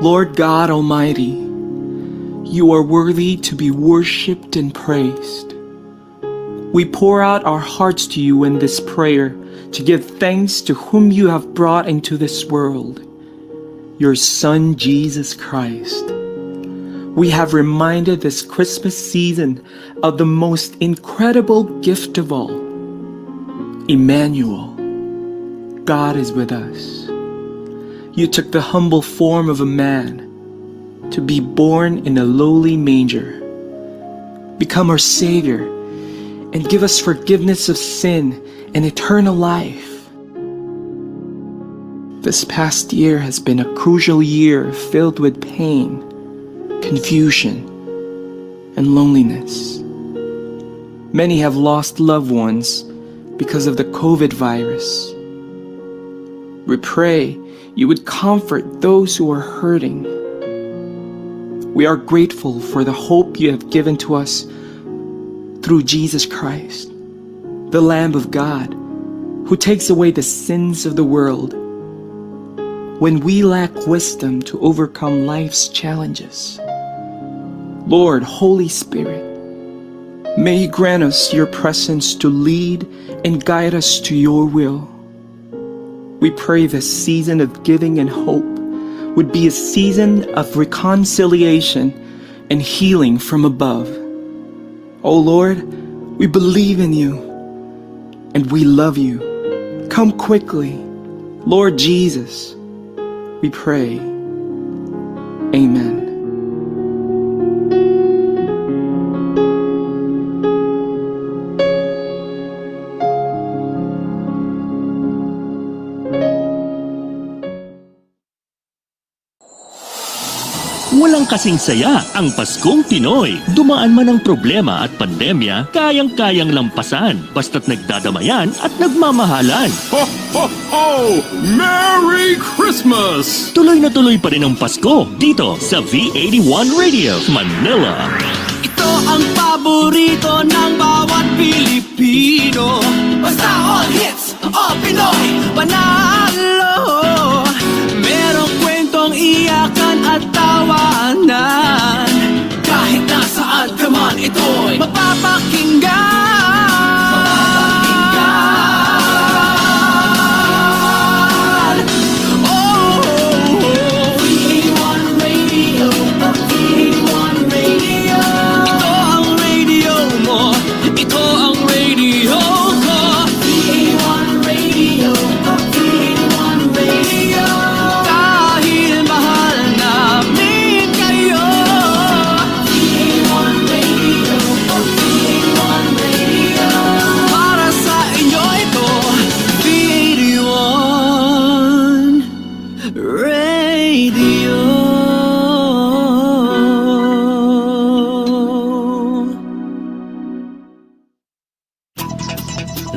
Lord God Almighty, you are worthy to be worshipped and praised. We pour out our hearts to you in this prayer to give thanks to whom you have brought into this world, your Son Jesus Christ. We have reminded this Christmas season of the most incredible gift of all, Emmanuel. God is with us. You took the humble form of a man to be born in a lowly manger, become our Savior, and give us forgiveness of sin and eternal life. This past year has been a crucial year filled with pain, confusion, and loneliness. Many have lost loved ones because of the COVID virus. We pray you would comfort those who are hurting. We are grateful for the hope you have given to us through Jesus Christ, the Lamb of God, who takes away the sins of the world. When we lack wisdom to overcome life's challenges, Lord, Holy Spirit, may you grant us your presence to lead and guide us to your will. We pray this season of giving and hope would be a season of reconciliation and healing from above. Oh Lord, we believe in you and we love you. Come quickly, Lord Jesus, we pray. Amen. Walang kasing saya ang Paskong Pinoy. Dumaan man ang problema at pandemya, kayang-kayang lampasan. Basta't nagdadamayan at nagmamahalan. Ho, ho, ho! Merry Christmas! Tuloy na tuloy pa rin ang Pasko dito sa V81 Radio, Manila. Ito ang paborito ng bawat Pilipino. Basta all hits, all Pinoy, panalo. Merong kwentong iyakan at tawanan. Kahit nasaan ka man, ito'y mapapakinggan.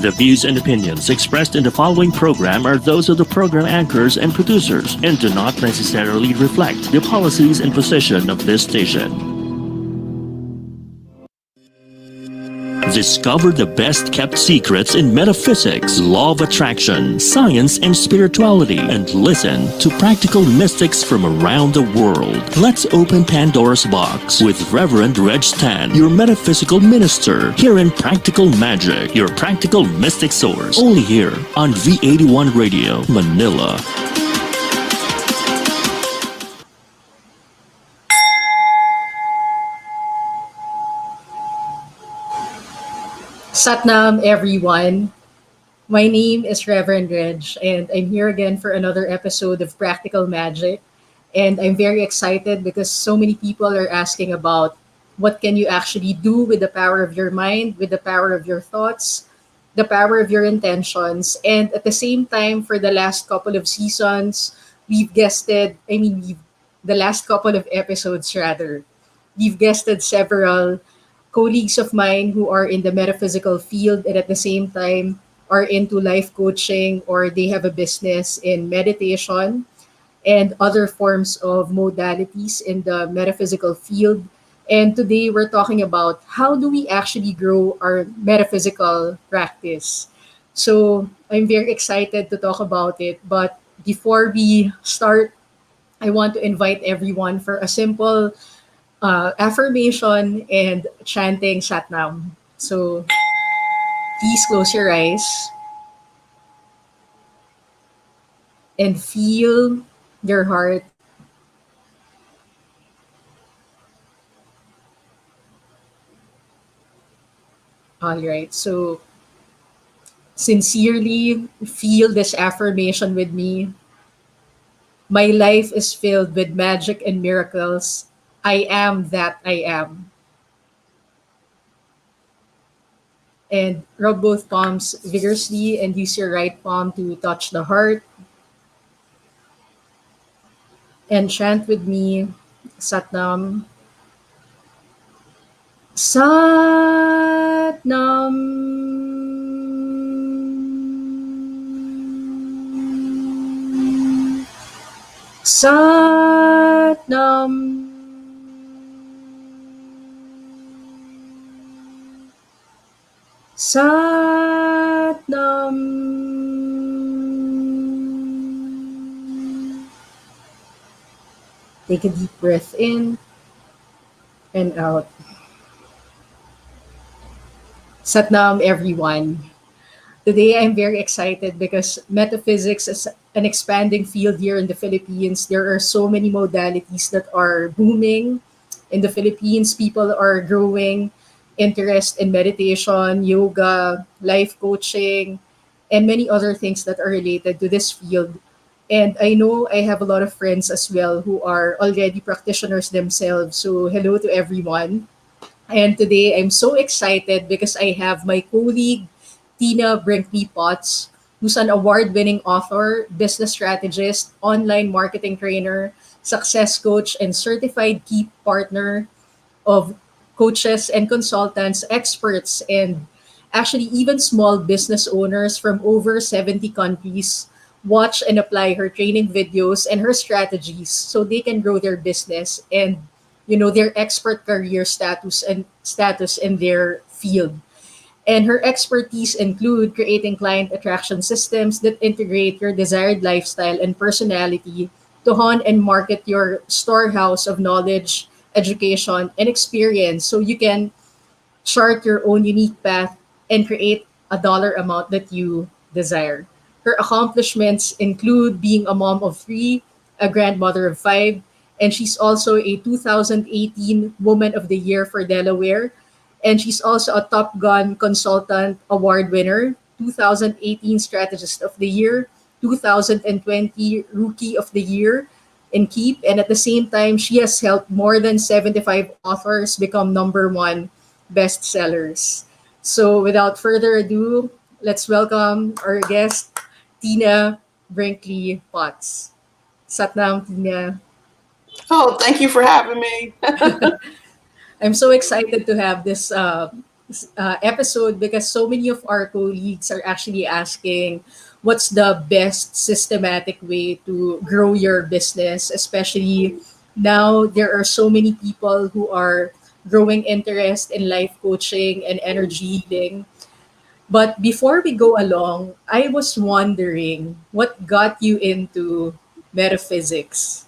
The views and opinions expressed in the following program are those of the program anchors and producers and do not necessarily reflect the policies and position of this station. Discover the best-kept secrets in metaphysics, law of attraction, science, and spirituality, and listen to practical mystics from around the world. Let's open Pandora's box with Reverend Reg Stan, your metaphysical minister, here in Practical Magic, your practical mystic source, only here on V81 Radio, Manila. Satnam, everyone. My name is Reverend Reg, and I'm here again for another episode of Practical Magic. And I'm very excited because so many people are asking about what can you actually do with the power of your mind, with the power of your thoughts, the power of your intentions. And at the same time, for the last couple of seasons, the last couple of episodes rather, we've guested several colleagues of mine who are in the metaphysical field and at the same time are into life coaching, or they have a business in meditation and other forms of modalities in the metaphysical field. And today we're talking about how do we actually grow our metaphysical practice. So I'm very excited to talk about it. But before we start, I want to invite everyone for a simple affirmation and chanting Satnam. So please close your eyes and feel your heart. All right. So sincerely feel this affirmation with me. My life is filled with magic and miracles. I am that I am. And rub both palms vigorously and use your right palm to touch the heart and chant with me Satnam. Satnam. Satnam. Satnam. Take a deep breath in and out. Satnam, everyone. Today, I'm very excited because metaphysics is an expanding field here in the Philippines. There are so many modalities that are booming in the Philippines. People are growing interest in meditation, yoga, life coaching, and many other things that are related to this field. And I know I have a lot of friends as well who are already practitioners themselves. So, hello to everyone. And today I'm so excited because I have my colleague, Tina Brinkley Potts, who's an award winning author, business strategist, online marketing trainer, success coach, and certified key partner of coaches and consultants, experts, and actually even small business owners from over 70 countries watch and apply her training videos and her strategies so they can grow their business and their expert career status in their field. And her expertise include creating client attraction systems that integrate your desired lifestyle and personality to hone and market your storehouse of knowledge, education, and experience so you can chart your own unique path and create a dollar amount that you desire. Her accomplishments include being a mom of three, a grandmother of five, and she's also a 2018 Woman of the Year for Delaware. And she's also a Top Gun Consultant Award winner, 2018 Strategist of the Year, 2020 Rookie of the Year in Keep. And at the same time, she has helped more than 75 authors become number one bestsellers. So without further ado, let's welcome our guest, Tina Brinkley Potts. Satnam, Tina. Oh, thank you for having me. I'm so excited to have this episode because so many of our colleagues are actually asking what's the best systematic way to grow your business, especially now there are so many people who are growing interest in life coaching and energy healing. But before we go along, I was wondering what got you into metaphysics?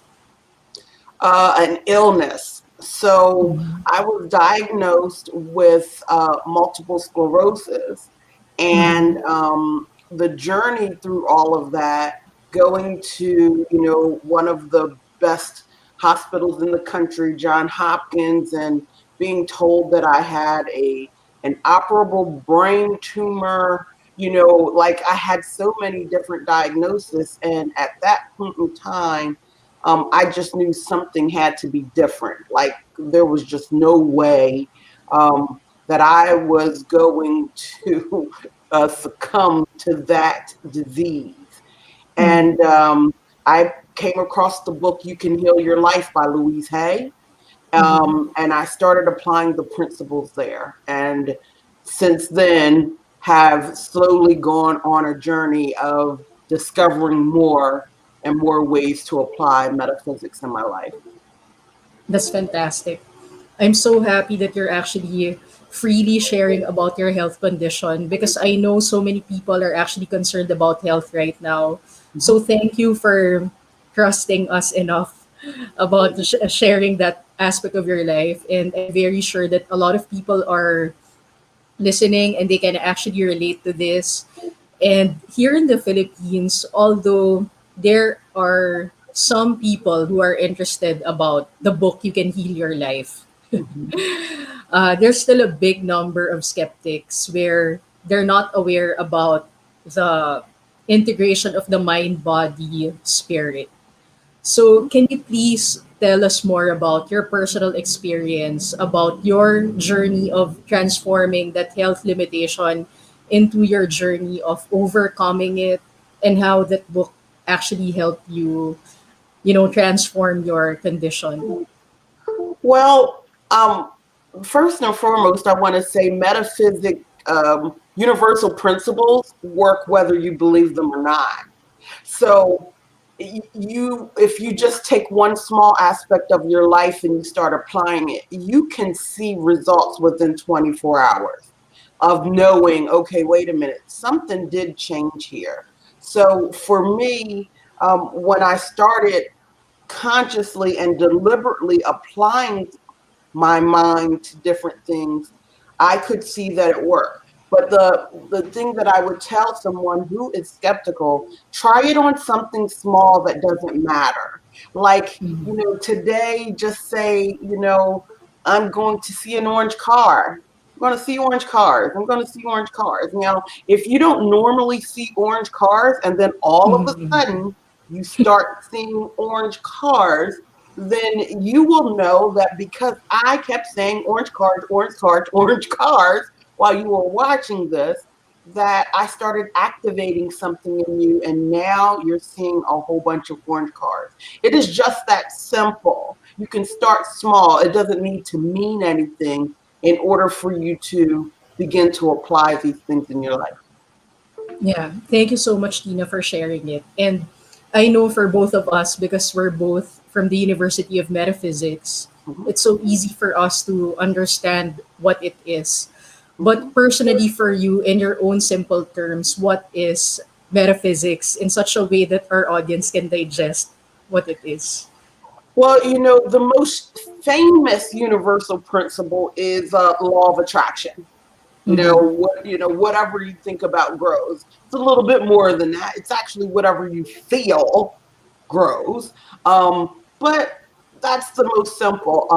An illness. So I was diagnosed with multiple sclerosis, and the journey through all of that, going to one of the best hospitals in the country, John Hopkins, and being told that I had an operable brain tumor. Like I had so many different diagnoses, and at that point in time, I just knew something had to be different. Like there was just no way that I was going to succumb to that disease. And I came across the book "You Can Heal Your Life" by Louise Hay, and I started applying the principles there. And since then, have slowly gone on a journey of discovering more and more ways to apply metaphysics in my life. That's fantastic. I'm so happy that you're actually freely sharing about your health condition because I know so many people are actually concerned about health right now. So thank you for trusting us enough about sharing that aspect of your life. And I'm very sure that a lot of people are listening and they can actually relate to this. And here in the Philippines, although there are some people who are interested about the book You Can Heal Your Life, there's still a big number of skeptics where they're not aware about the integration of the mind, body, spirit. So, can you please tell us more about your personal experience, about your journey of transforming that health limitation into your journey of overcoming it, and how that book actually helped you, transform your condition? Well, first and foremost, I want to say metaphysic universal principles work whether you believe them or not. So if you just take one small aspect of your life and you start applying it, you can see results within 24 hours of knowing, okay, wait a minute, something did change here. So for me, when I started consciously and deliberately applying my mind to different things, I could see that it worked. But the thing that I would tell someone who is skeptical, try it on something small that doesn't matter. Like, today, just say, I'm going to see an orange car. I'm going to see orange cars. I'm going to see orange cars. If you don't normally see orange cars and then all of a sudden you start seeing orange cars, then you will know that because I kept saying orange cars, orange cars, orange cars while you were watching this, that I started activating something in you, and now you're seeing a whole bunch of orange cars. It is just that simple. You can start small. It doesn't need to mean anything in order for you to begin to apply these things in your life. Yeah, thank you so much, Tina, for sharing it. And I know for both of us, because we're both from the University of Metaphysics, Mhm. it's so easy for us to understand what it is. Mhm. But personally, for you, in your own simple terms, what is metaphysics in such a way that our audience can digest what it is? Well, the most famous universal principle is law of attraction. Whatever you think about grows. It's a little bit more than that. It's actually whatever you feel grows. But that's the most simple.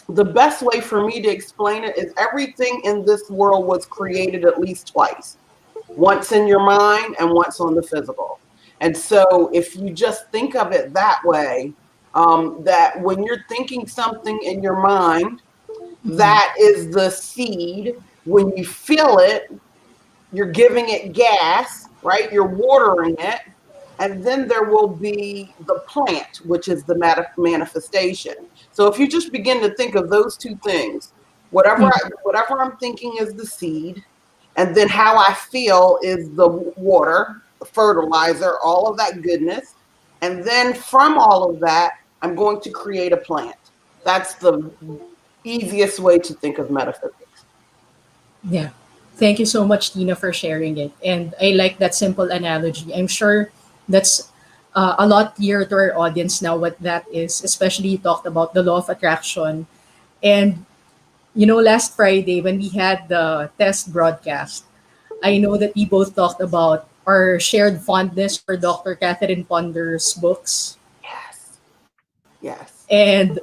The best way for me to explain it is everything in this world was created at least twice, once in your mind and once on the physical. And so if you just think of it that way, that when you're thinking something in your mind, that is the seed. When you feel it, you're giving it gas, right? You're watering it. And then there will be the plant, which is the manifestation. So if you just begin to think of those two things, whatever I'm thinking is the seed, and then how I feel is the water, the fertilizer, all of that goodness. And then from all of that, I'm going to create a plant. That's the easiest way to think of metaphysics. Yeah. Thank you so much, Tina, for sharing it. And I like that simple analogy. I'm sure that's a lot clearer to our audience now what that is, especially you talked about the law of attraction. And, last Friday when we had the test broadcast, I know that we both talked about our shared fondness for Dr. Catherine Ponder's books. Yes. Yes. And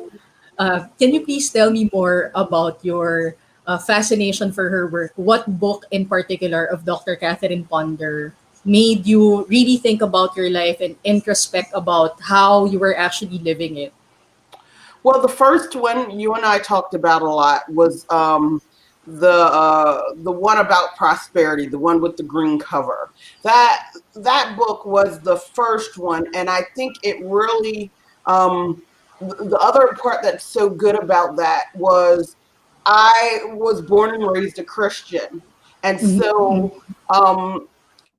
can you please tell me more about your fascination for her work? What book in particular of Dr. Catherine Ponder made you really think about your life and introspect about how you were actually living it? Well, the first one you and I talked about a lot was the one about prosperity, the one with the green cover. That book was the first one, and I think it really the other part that's so good about that was I was born and raised a Christian, and so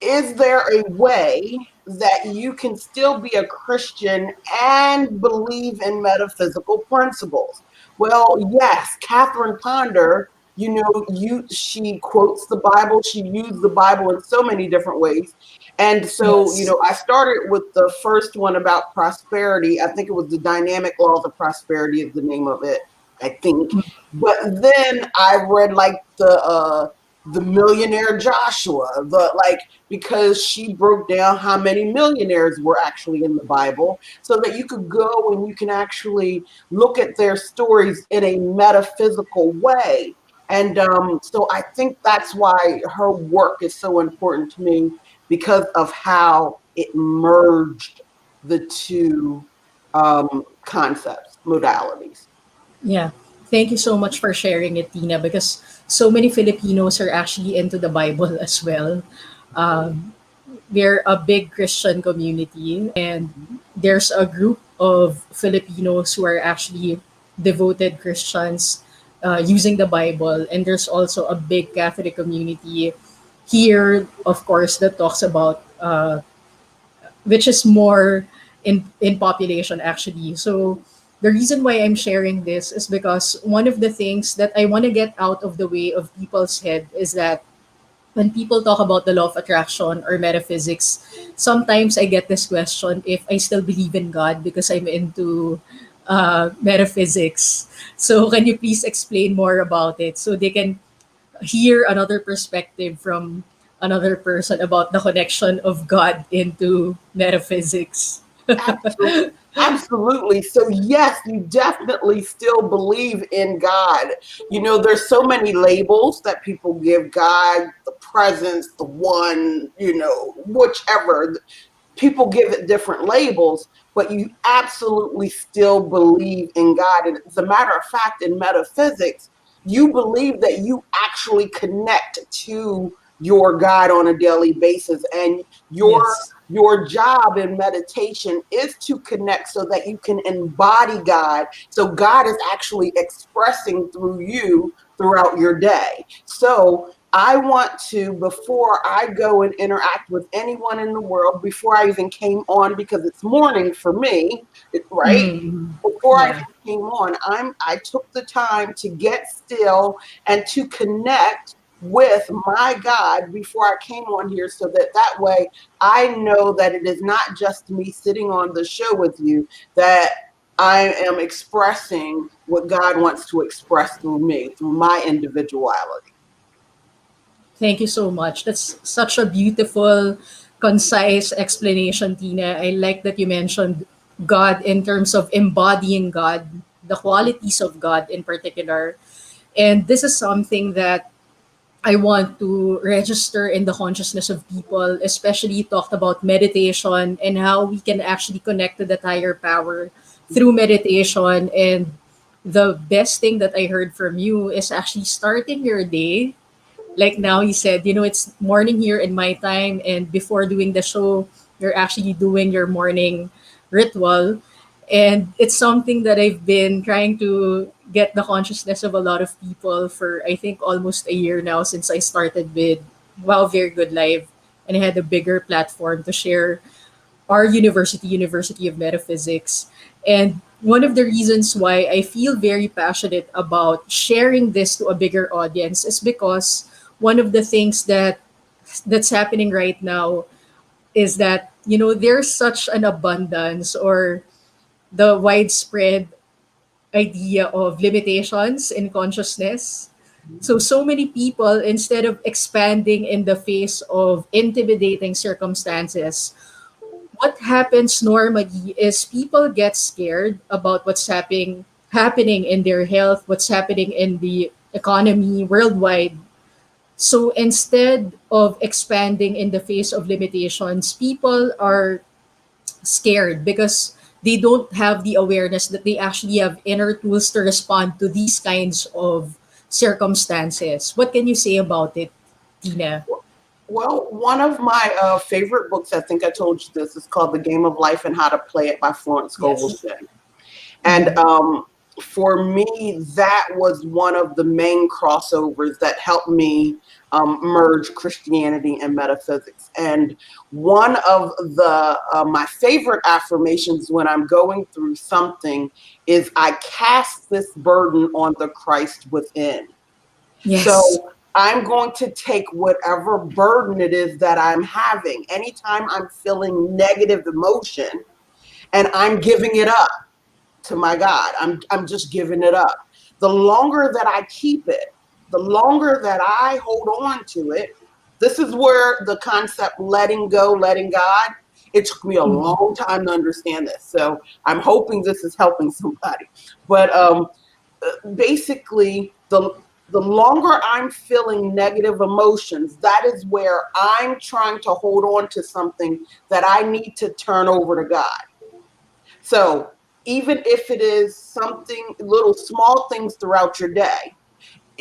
is there a way that you can still be a Christian and believe in metaphysical principles? Well, yes, Catherine Ponder she quotes the Bible. She used the Bible in so many different ways. And so, Yes. I started with the first one about prosperity. I think it was the Dynamic Laws of Prosperity is the name of it, I think. But then I read like the Millionaire Joshua, because she broke down how many millionaires were actually in the Bible, so that you could go and you can actually look at their stories in a metaphysical way. And so I think that's why her work is so important to me, because of how it merged the two concepts, modalities. Yeah. Thank you so much for sharing it, Tina, because so many Filipinos are actually into the Bible as well. Um, we're a big Christian community, and there's a group of Filipinos who are actually devoted Christians using the Bible, and there's also a big Catholic community here, of course, that talks about which is more in population actually. So the reason why I'm sharing this is because one of the things that I want to get out of the way of people's head is that when people talk about the law of attraction or metaphysics, sometimes I get this question if I still believe in God because I'm into metaphysics. So can you please explain more about it so they can hear another perspective from another person about the connection of God into metaphysics? Absolutely. Absolutely. So yes, you definitely still believe in God. There's so many labels that people give God, the presence, the one, whichever. People give it different labels, but you absolutely still believe in God. And as a matter of fact, in metaphysics, you believe that you actually connect to your God on a daily basis. And Yes. your job in meditation is to connect so that you can embody God. So God is actually expressing through you throughout your day. So I want to, before I go and interact with anyone in the world, before I even came on, because it's morning for me, right? Mm, Before I yeah. even came on, I took the time to get still and to connect with my God before I came on here, so that way I know that it is not just me sitting on the show with you, that I am expressing what God wants to express through me, through my individuality. Thank you so much. That's such a beautiful, concise explanation, Tina. I like that you mentioned God in terms of embodying God, the qualities of God in particular. And this is something that I want to register in the consciousness of people, especially talked about meditation and how we can actually connect to that higher power through meditation. And the best thing that I heard from you is actually starting your day. Like now you said, it's morning here in my time, and before doing the show, you're actually doing your morning ritual. And it's something that I've been trying to get the consciousness of a lot of people for, I think, almost a year now since I started with Wow Very Good Live. And I had a bigger platform to share our University of Metaphysics. And one of the reasons why I feel very passionate about sharing this to a bigger audience is because one of the things that's happening right now is that there's such an abundance or the widespread idea of limitations in consciousness. So many people, instead of expanding in the face of intimidating circumstances, what happens normally is people get scared about what's happening in their health, what's happening in the economy worldwide. So instead of expanding in the face of limitations, people are scared because they don't have the awareness that they actually have inner tools to respond to these kinds of circumstances. What can you say about it, Tina? Well, one of my favorite books, I think I told you this, is called The Game of Life and How to Play It by Florence Scovel Yes. Shinn. And for me, that was one of the main crossovers that helped me merge Christianity and metaphysics. And one of the my favorite affirmations when I'm going through something is I cast this burden on the Christ within. Yes. So I'm going to take whatever burden it is that I'm having. Anytime I'm feeling negative emotion, and I'm giving it up to my God. I'm just giving it up. The longer that I keep it, the longer that I hold on to it, this is where the concept letting go, letting God, it took me a long time to understand this. So I'm hoping this is helping somebody. But basically, the longer I'm feeling negative emotions, that is where I'm trying to hold on to something that I need to turn over to God. So even if it is something, little small things throughout your day,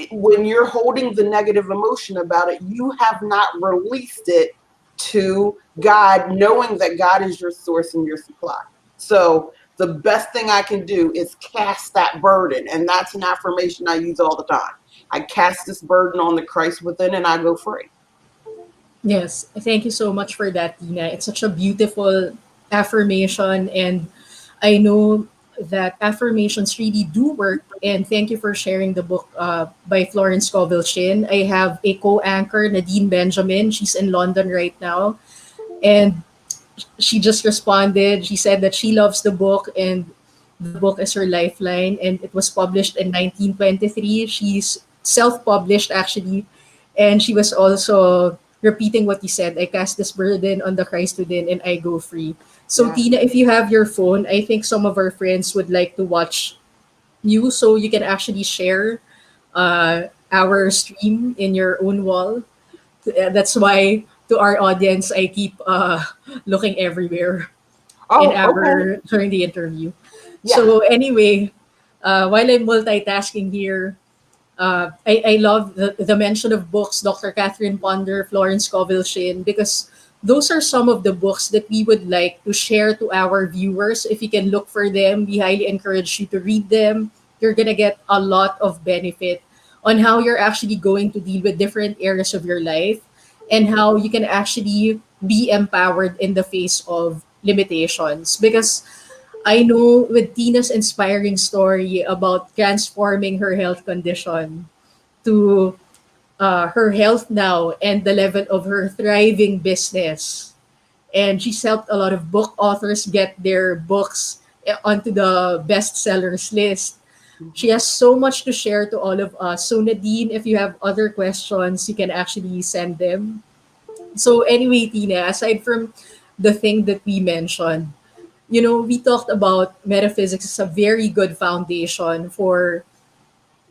when you're holding the negative emotion about it, you have not released it to God, knowing that God is your source and your supply. So the best thing I can do is cast that burden. And that's an affirmation I use all the time. I cast this burden on the Christ within and I go free. Yes, thank you so much for that, Tina. It's such a beautiful affirmation, and I know that affirmations really do work. And thank you for sharing the book by Florence Scovel Shinn. I have a co-anchor, Nadine Benjamin. She's in London right now, and she just responded. She said that she loves the book, and the book is her lifeline. And it was published in 1923. She's self-published actually, and she was also repeating what you said. I cast this burden on the Christ within, and I go free. So Yeah. Tina, if you have your phone, I think some of our friends would like to watch you, so you can actually share our stream in your own wall. That's why to our audience, I keep looking everywhere in Oh, okay. our during the interview. Yeah. So anyway, while I'm multitasking here, I love the mention of books, Dr. Catherine Ponder, Florence Scovel Shinn, because those are some of the books that we would like to share to our viewers. If you can look for them, we highly encourage you to read them. You're going to get a lot of benefit on how you're actually going to deal with different areas of your life and how you can actually be empowered in the face of limitations. Because I know with Tina's inspiring story about transforming her health condition to her health now and the level of her thriving business. And she's helped a lot of book authors get their books onto the bestsellers list. She has so much to share to all of us. So Nadine, if you have other questions, you can actually send them. So anyway, Tina, aside from the thing that we mentioned, we talked about metaphysics as a very good foundation for,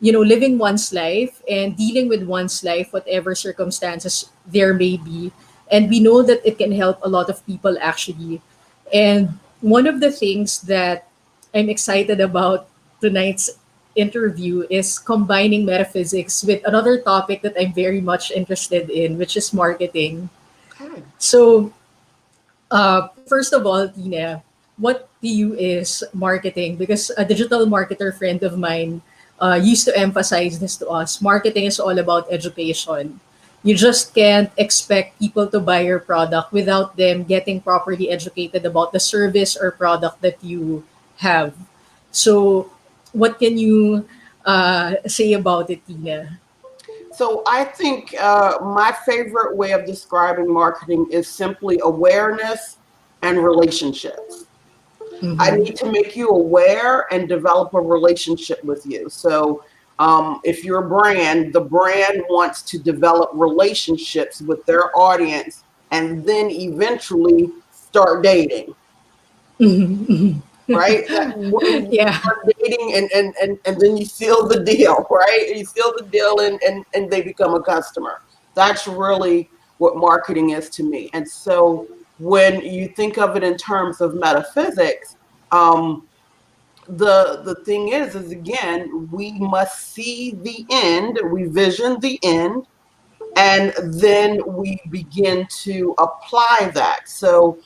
living one's life and dealing with one's life, whatever circumstances there may be. And we know that it can help a lot of people actually. And one of the things that I'm excited about tonight's interview is combining metaphysics with another topic that I'm very much interested in, which is marketing. Okay. So, first of all, Tina, what to you is marketing? Because a digital marketer friend of mine used to emphasize this to us. Marketing is all about education. You just can't expect people to buy your product without them getting properly educated about the service or product that you have. So, what can you say about it, Tina? So I think my favorite way of describing marketing is simply awareness and relationships. I Mm-hmm. need to make you aware and develop a relationship with you. So if you're a brand, the brand wants to develop relationships with their audience and then eventually start dating. Right? You Yeah. start dating and then you seal the deal, right? You seal the deal and they become a customer. That's really what marketing is to me. And so when you think of it in terms of metaphysics, the thing is again, we must see the end, we vision the end, and then we begin to apply that. So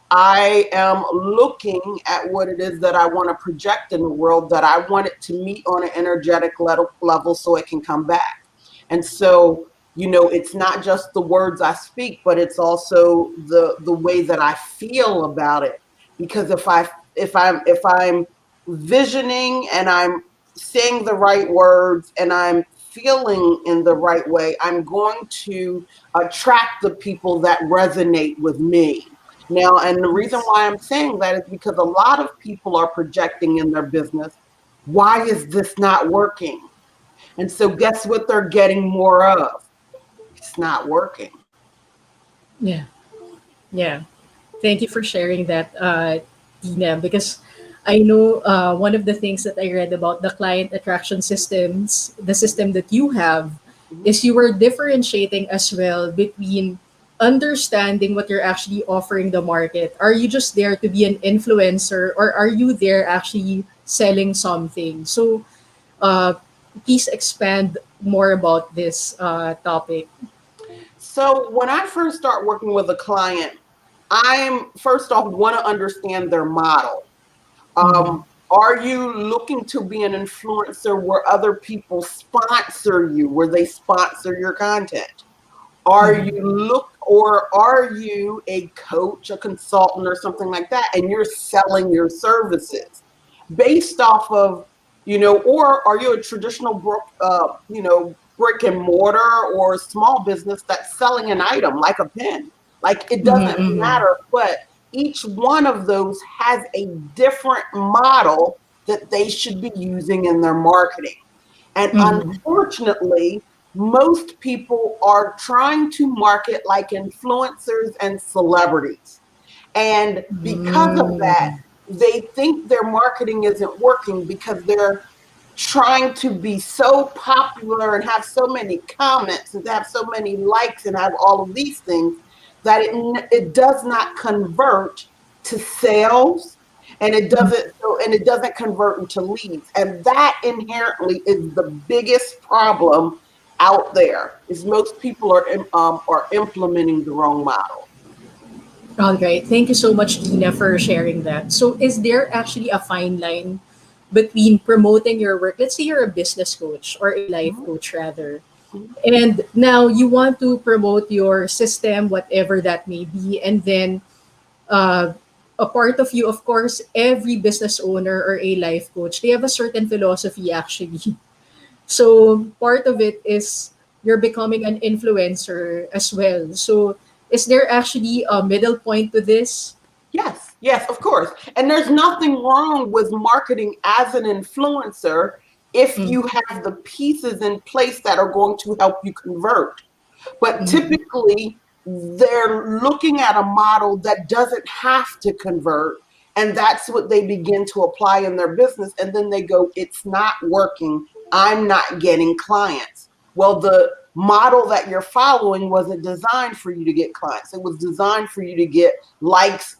I am looking at what it is that I want to project in the world, that I want it to meet on an energetic level so it can come back. And so, it's not just the words I speak, but it's also the way that I feel about it. Because if I'm visioning and I'm saying the right words and I'm feeling in the right way, I'm going to attract the people that resonate with me. Now, and the reason why I'm saying that is because a lot of people are projecting in their business, why is this not working? And so guess what they're getting more of? It's not working. Yeah. Yeah. Thank you for sharing that, Tina, because I know one of the things that I read about the client attraction systems, the system that you have, is you were differentiating as well between understanding what you're actually offering the market. Are you just there to be an influencer, or are you there actually selling something? So, uh, please expand more about this topic. So when I first start working with a client, I'm first off want to understand their model. Are you looking to be an influencer where other people sponsor you, where they sponsor your content? Are you a coach, a consultant, or something like that, and you're selling your services based off of, or are you a traditional brick and mortar or small business that's selling an item like a pen? Like, it doesn't matter, but each one of those has a different model that they should be using in their marketing. And unfortunately, most people are trying to market like influencers and celebrities. And because of that, they think their marketing isn't working because they're trying to be so popular and have so many comments and have so many likes and have all of these things that it does not convert to sales, and it doesn't convert into leads. And that inherently is the biggest problem out there, is most people are implementing the wrong model. All right. Thank you so much, Tina, for sharing that. So, is there actually a fine line between promoting your work? Let's say you're a business coach or a life coach, rather, and now you want to promote your system, whatever that may be, and then uh, a part of you, of course, every business owner or a life coach, they have a certain philosophy actually. So part of it is you're becoming an influencer as well. So is there actually a middle point to this? Yes, of course. And there's nothing wrong with marketing as an influencer if you have the pieces in place that are going to help you convert. But typically, they're looking at a model that doesn't have to convert. And that's what they begin to apply in their business. And then they go, it's not working. I'm not getting clients. Well, the model that you're following wasn't designed for you to get clients. It was designed for you to get likes,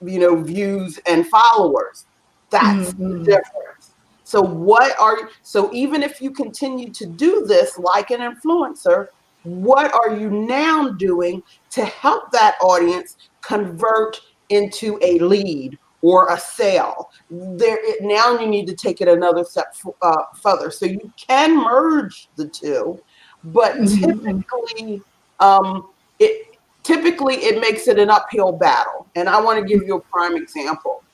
views and followers. That's the difference. So even if you continue to do this like an influencer, what are you now doing to help that audience convert into a lead or a sale? Now you need to take it another step further. So you can merge the two, but typically it makes it an uphill battle. And I want to give you a prime example.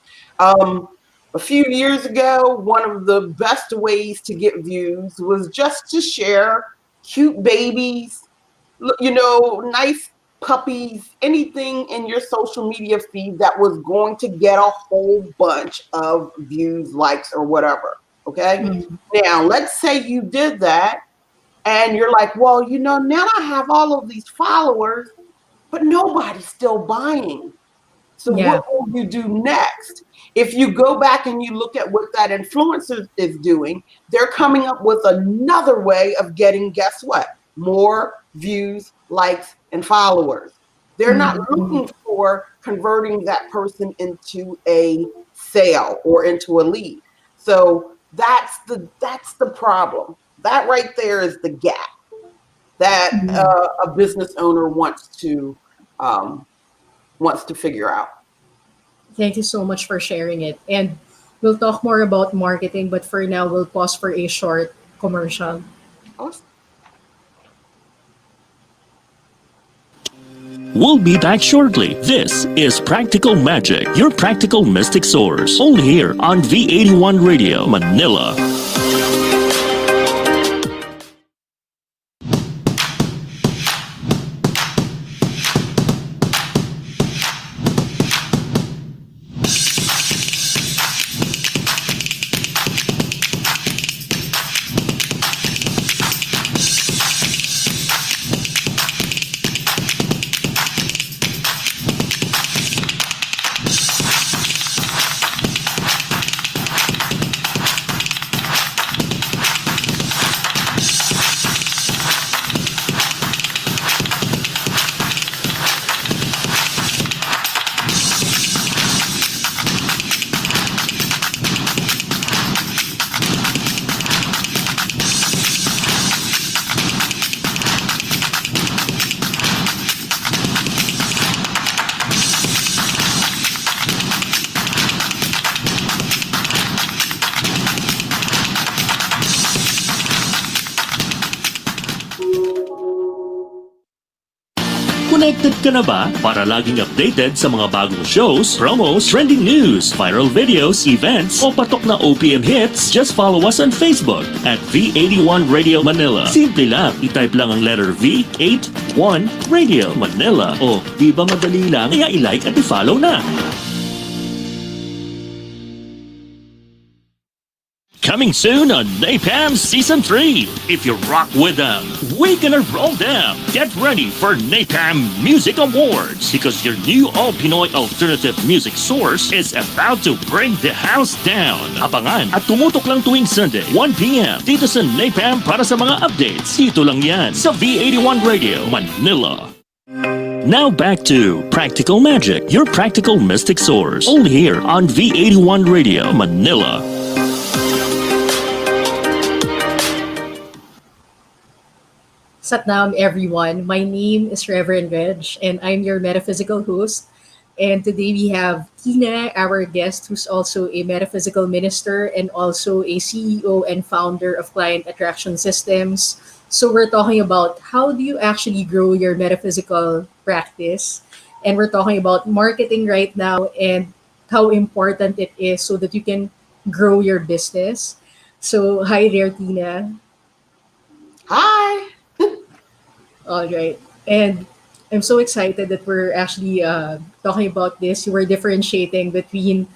A few years ago, one of the best ways to get views was just to share cute babies, nice puppies, anything in your social media feed that was going to get a whole bunch of views, likes, or whatever. Okay. Now, let's say you did that and you're like, well, now I have all of these followers, but nobody's still buying. So what will you do next? If you go back and you look at what that influencer is doing, they're coming up with another way of getting, guess what? More views, likes, and followers. They're not looking for converting that person into a sale or into a lead. So that's the problem. That right there is the gap that a business owner wants to figure out. Thank you so much for sharing it. And we'll talk more about marketing, but for now, we'll pause for a short commercial. Awesome. We'll be back shortly. This is Practical Magic, your practical mystic source. Only here on V81 Radio, Manila. ka na ba? Para laging updated sa mga bagong shows, promos, trending news, viral videos, events, o patok na OPM hits, just follow us on Facebook at V81 Radio Manila. Simple lang, itype lang ang letter V81 Radio Manila. O, di ba madali lang? Kaya i-like at i-follow na. Coming soon on Napalm Season 3. If you rock with them, we're gonna roll them. Get ready for Napalm Music Awards because your new all-Pinoy alternative music source is about to bring the house down. Abangan at tumutok lang tuwing Sunday, 1 p.m. dito sa Napalm para sa mga updates. Dito lang yan sa V81 Radio Manila. Now back to Practical Magic, your practical mystic source. Only here on V81 Radio Manila. Satnam, everyone. My name is Reverend, and I'm your metaphysical host. And today we have Tina, our guest, who's also a metaphysical minister and also a CEO and founder of Client Attraction Systems. So we're talking about how do you actually grow your metaphysical practice. And we're talking about marketing right now and how important it is so that you can grow your business. So hi there, Tina. Hi. All right. And I'm so excited that we're actually talking about this. You were differentiating between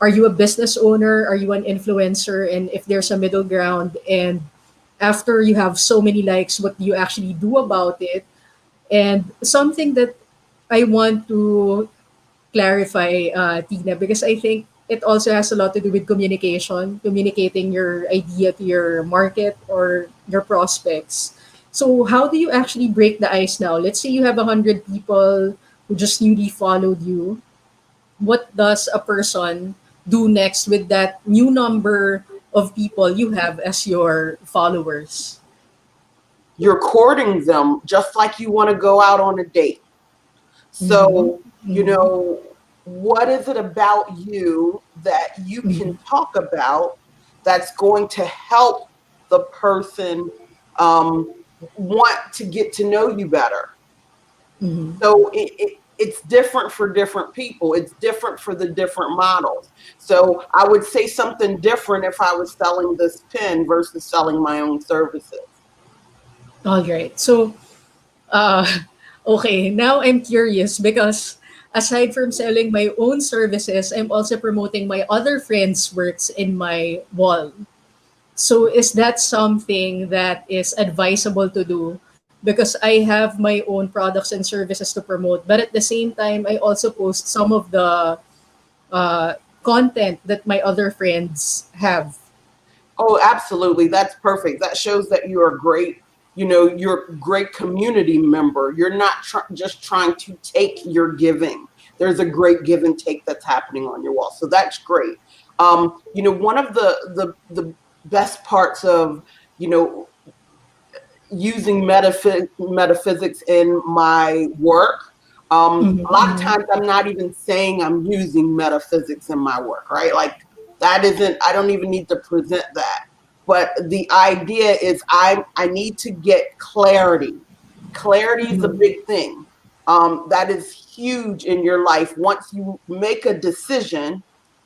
are you a business owner, are you an influencer, and if there's a middle ground. And after you have so many likes, what do you actually do about it? And something that I want to clarify, Tina, because I think it also has a lot to do with communication, communicating your idea to your market or your prospects. So how do you actually break the ice now? Let's say you have 100 people who just newly followed you. What does a person do next with that new number of people you have as your followers? You're courting them just like you want to go out on a date. So, you know, what is it about you that you can talk about that's going to help the person want to get to know you better? So it's different for different people. It's different for the different models. So I would say something different if I was selling this pen versus selling my own services. All right. So, okay, now I'm curious because aside from selling my own services, I'm also promoting my other friends' works in my wall. So is that something that is advisable to do? Because I have my own products and services to promote, but at the same time, I also post some of the content that my other friends have. Oh, absolutely. That's perfect. That shows that you're a great, you know, you're a great community member. You're not just trying to take your giving. There's a great give and take that's happening on your wall. So that's great. You know, one of the best parts of, you know, using metaphysics in my work, a lot of times I'm not even saying I'm using metaphysics in my work, right? Like that isn't, I don't even need to present that. But the idea is I need to get clarity. Clarity is a big thing. That is huge in your life. Once you make a decision,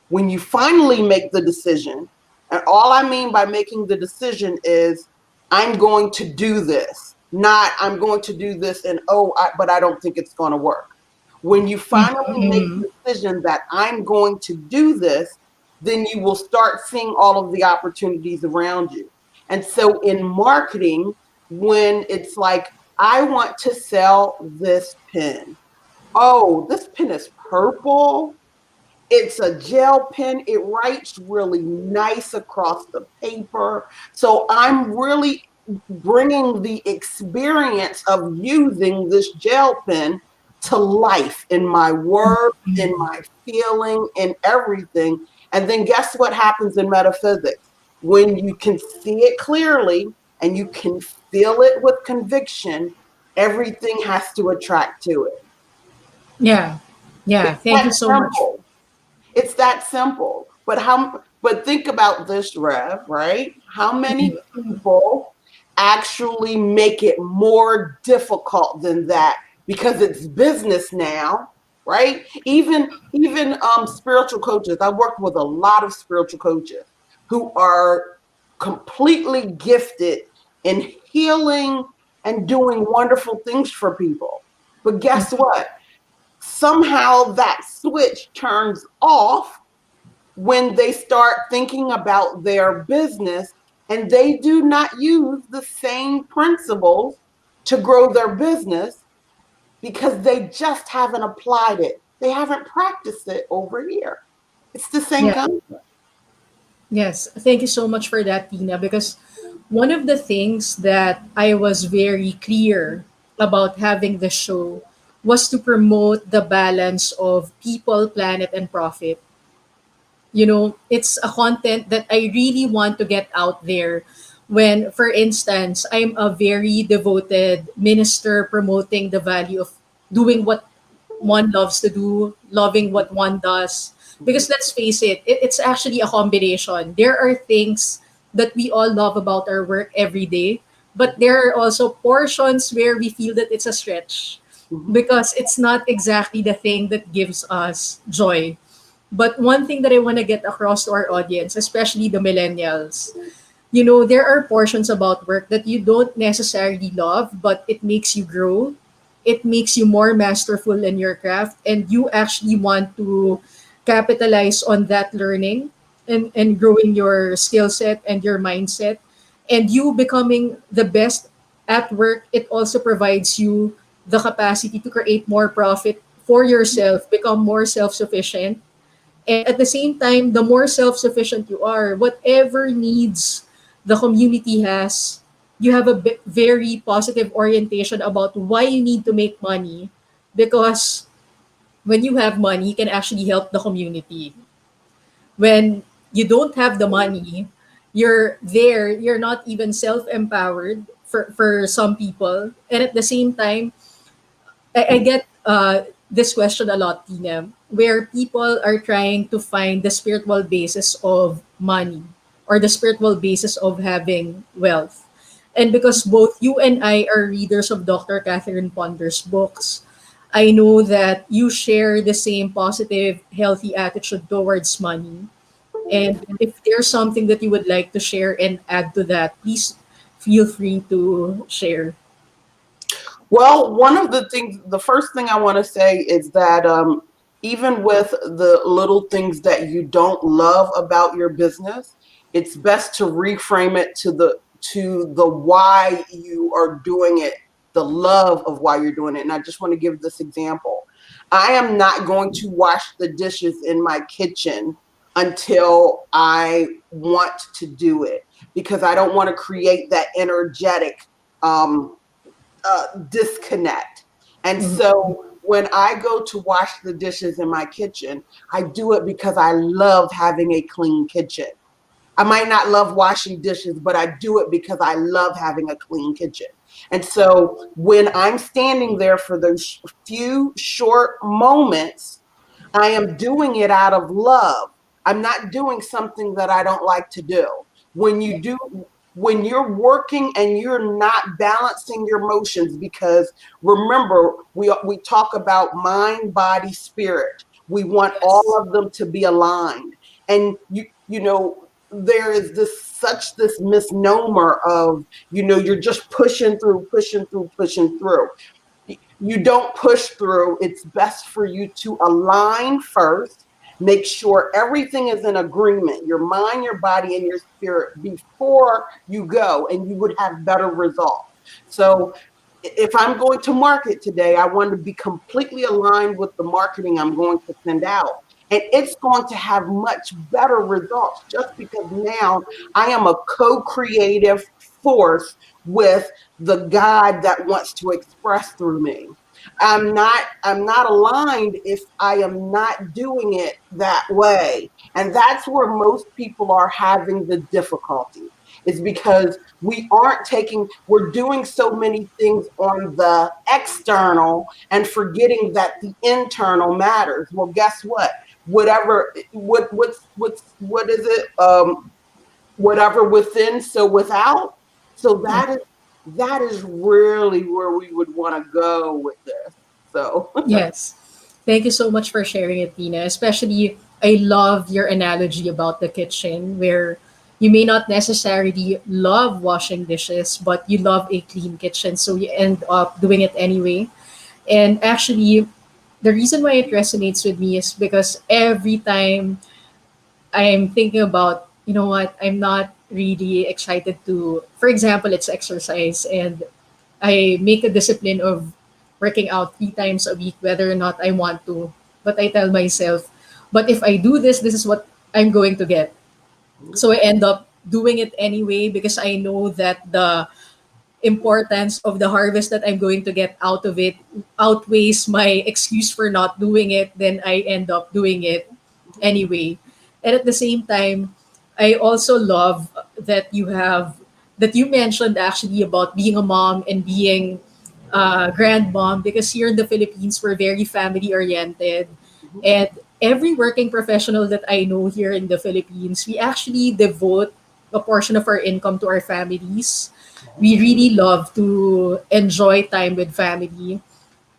when you finally make the decision, and all I mean by making the decision is I'm going to do this, not I'm going to do this and but I don't think it's going to work. When you finally make the decision that I'm going to do this, then you will start seeing all of the opportunities around you. And so in marketing, when it's like, I want to sell this pen. Oh, this pen is purple. It's a gel pen. It writes really nice across the paper. So I'm really bringing the experience of using this gel pen to life in my work, in my feeling, in everything. And then guess what happens in metaphysics? When you can see it clearly and you can feel it with conviction, everything has to attract to it. Yeah. Thank you so much. It's that simple. But think about this, Rev, right? How many people actually make it more difficult than that because it's business now, right? Even spiritual coaches. I worked with a lot of spiritual coaches who are completely gifted in healing and doing wonderful things for people. But guess what? Somehow that switch turns off when they start thinking about their business, and they do not use the same principles to grow their business because they just haven't applied it. They haven't practiced it over here. It's the same Yeah. concept. Yes, thank you so much for that, Tina, because one of the things that I was very clear about having the show was to promote the balance of people, planet, and profit. You know, it's a content that I really want to get out there. When, for instance, I'm a very devoted minister promoting the value of doing what one loves to do, loving what one does. Because let's face it, it's actually a combination. There are things that we all love about our work every day, but there are also portions where we feel that it's a stretch because it's not exactly the thing that gives us joy. But one thing that I want to get across to our audience, especially the millennials, you know, there are portions about work that you don't necessarily love, but it makes you grow. It makes you more masterful in your craft, and you actually want to capitalize on that learning and growing your skill set and your mindset. And you becoming the best at work, it also provides you the capacity to create more profit for yourself, become more self sufficient, and at the same time, the more self sufficient you are, whatever needs the community has, you have a very positive orientation about why you need to make money. Because when you have money, you can actually help the community. When you don't have the money, you're not even self empowered for some people. And at the same time, I get this question a lot, Tina, where people are trying to find the spiritual basis of money or the spiritual basis of having wealth. And because both you and I are readers of Dr. Catherine Ponder's books, I know that you share the same positive, healthy attitude towards money. And if there's something that you would like to share and add to that, please feel free to share. Well, one of the things, the first thing I want to say is that even with the little things that you don't love about your business, it's best to reframe it to the why you are doing it, the love of why you're doing it. And I just want to give this example. I am not going to wash the dishes in my kitchen until I want to do it, because I don't want to create that energetic disconnect. And so when I go to wash the dishes in my kitchen, I do it because I love having a clean kitchen. I might not love washing dishes, but I do it because I love having a clean kitchen. And so when I'm standing there for those few short moments, I am doing it out of love. I'm not doing something that I don't like to do. When you do, when you're working and you're not balancing your emotions, because remember, we talk about mind, body, spirit. We want all of them to be aligned. And you know, there is this misnomer of, you know, you're just pushing through, pushing through, pushing through. You don't push through. It's best for you to align first, make sure everything is in agreement, your mind, your body, and your spirit, before you go, and you would have better results. So if I'm going to market today, I want to be completely aligned with the marketing I'm going to send out. And it's going to have much better results, just because now I am a co-creative force with the God that wants to express through me. I'm not aligned if I am not doing it that way. And that's where most people are having the difficulty, is because we're doing so many things on the external and forgetting that the internal matters. Well, guess what? What is it? Whatever within, so without. So that is that is really where we would want to go with this. So, Yes. Thank you so much for sharing it, Tina. Especially, I love your analogy about the kitchen, where you may not necessarily love washing dishes, but you love a clean kitchen. So you end up doing it anyway. And actually, the reason why it resonates with me is because every time I'm thinking about, you know what, I'm not really excited to, for example, it's exercise, and I make a discipline of working out 3 times a week, whether or not I want to. But I tell myself, but if I do this, this is what I'm going to get. So I end up doing it anyway because I know that the importance of the harvest that I'm going to get out of it outweighs my excuse for not doing it, then I end up doing it anyway. And at the same time, I also love that you mentioned actually about being a mom and being a grandmom, because here in the Philippines we're very family oriented, and every working professional that I know here in the Philippines, we actually devote a portion of our income to our families. We really love to enjoy time with family.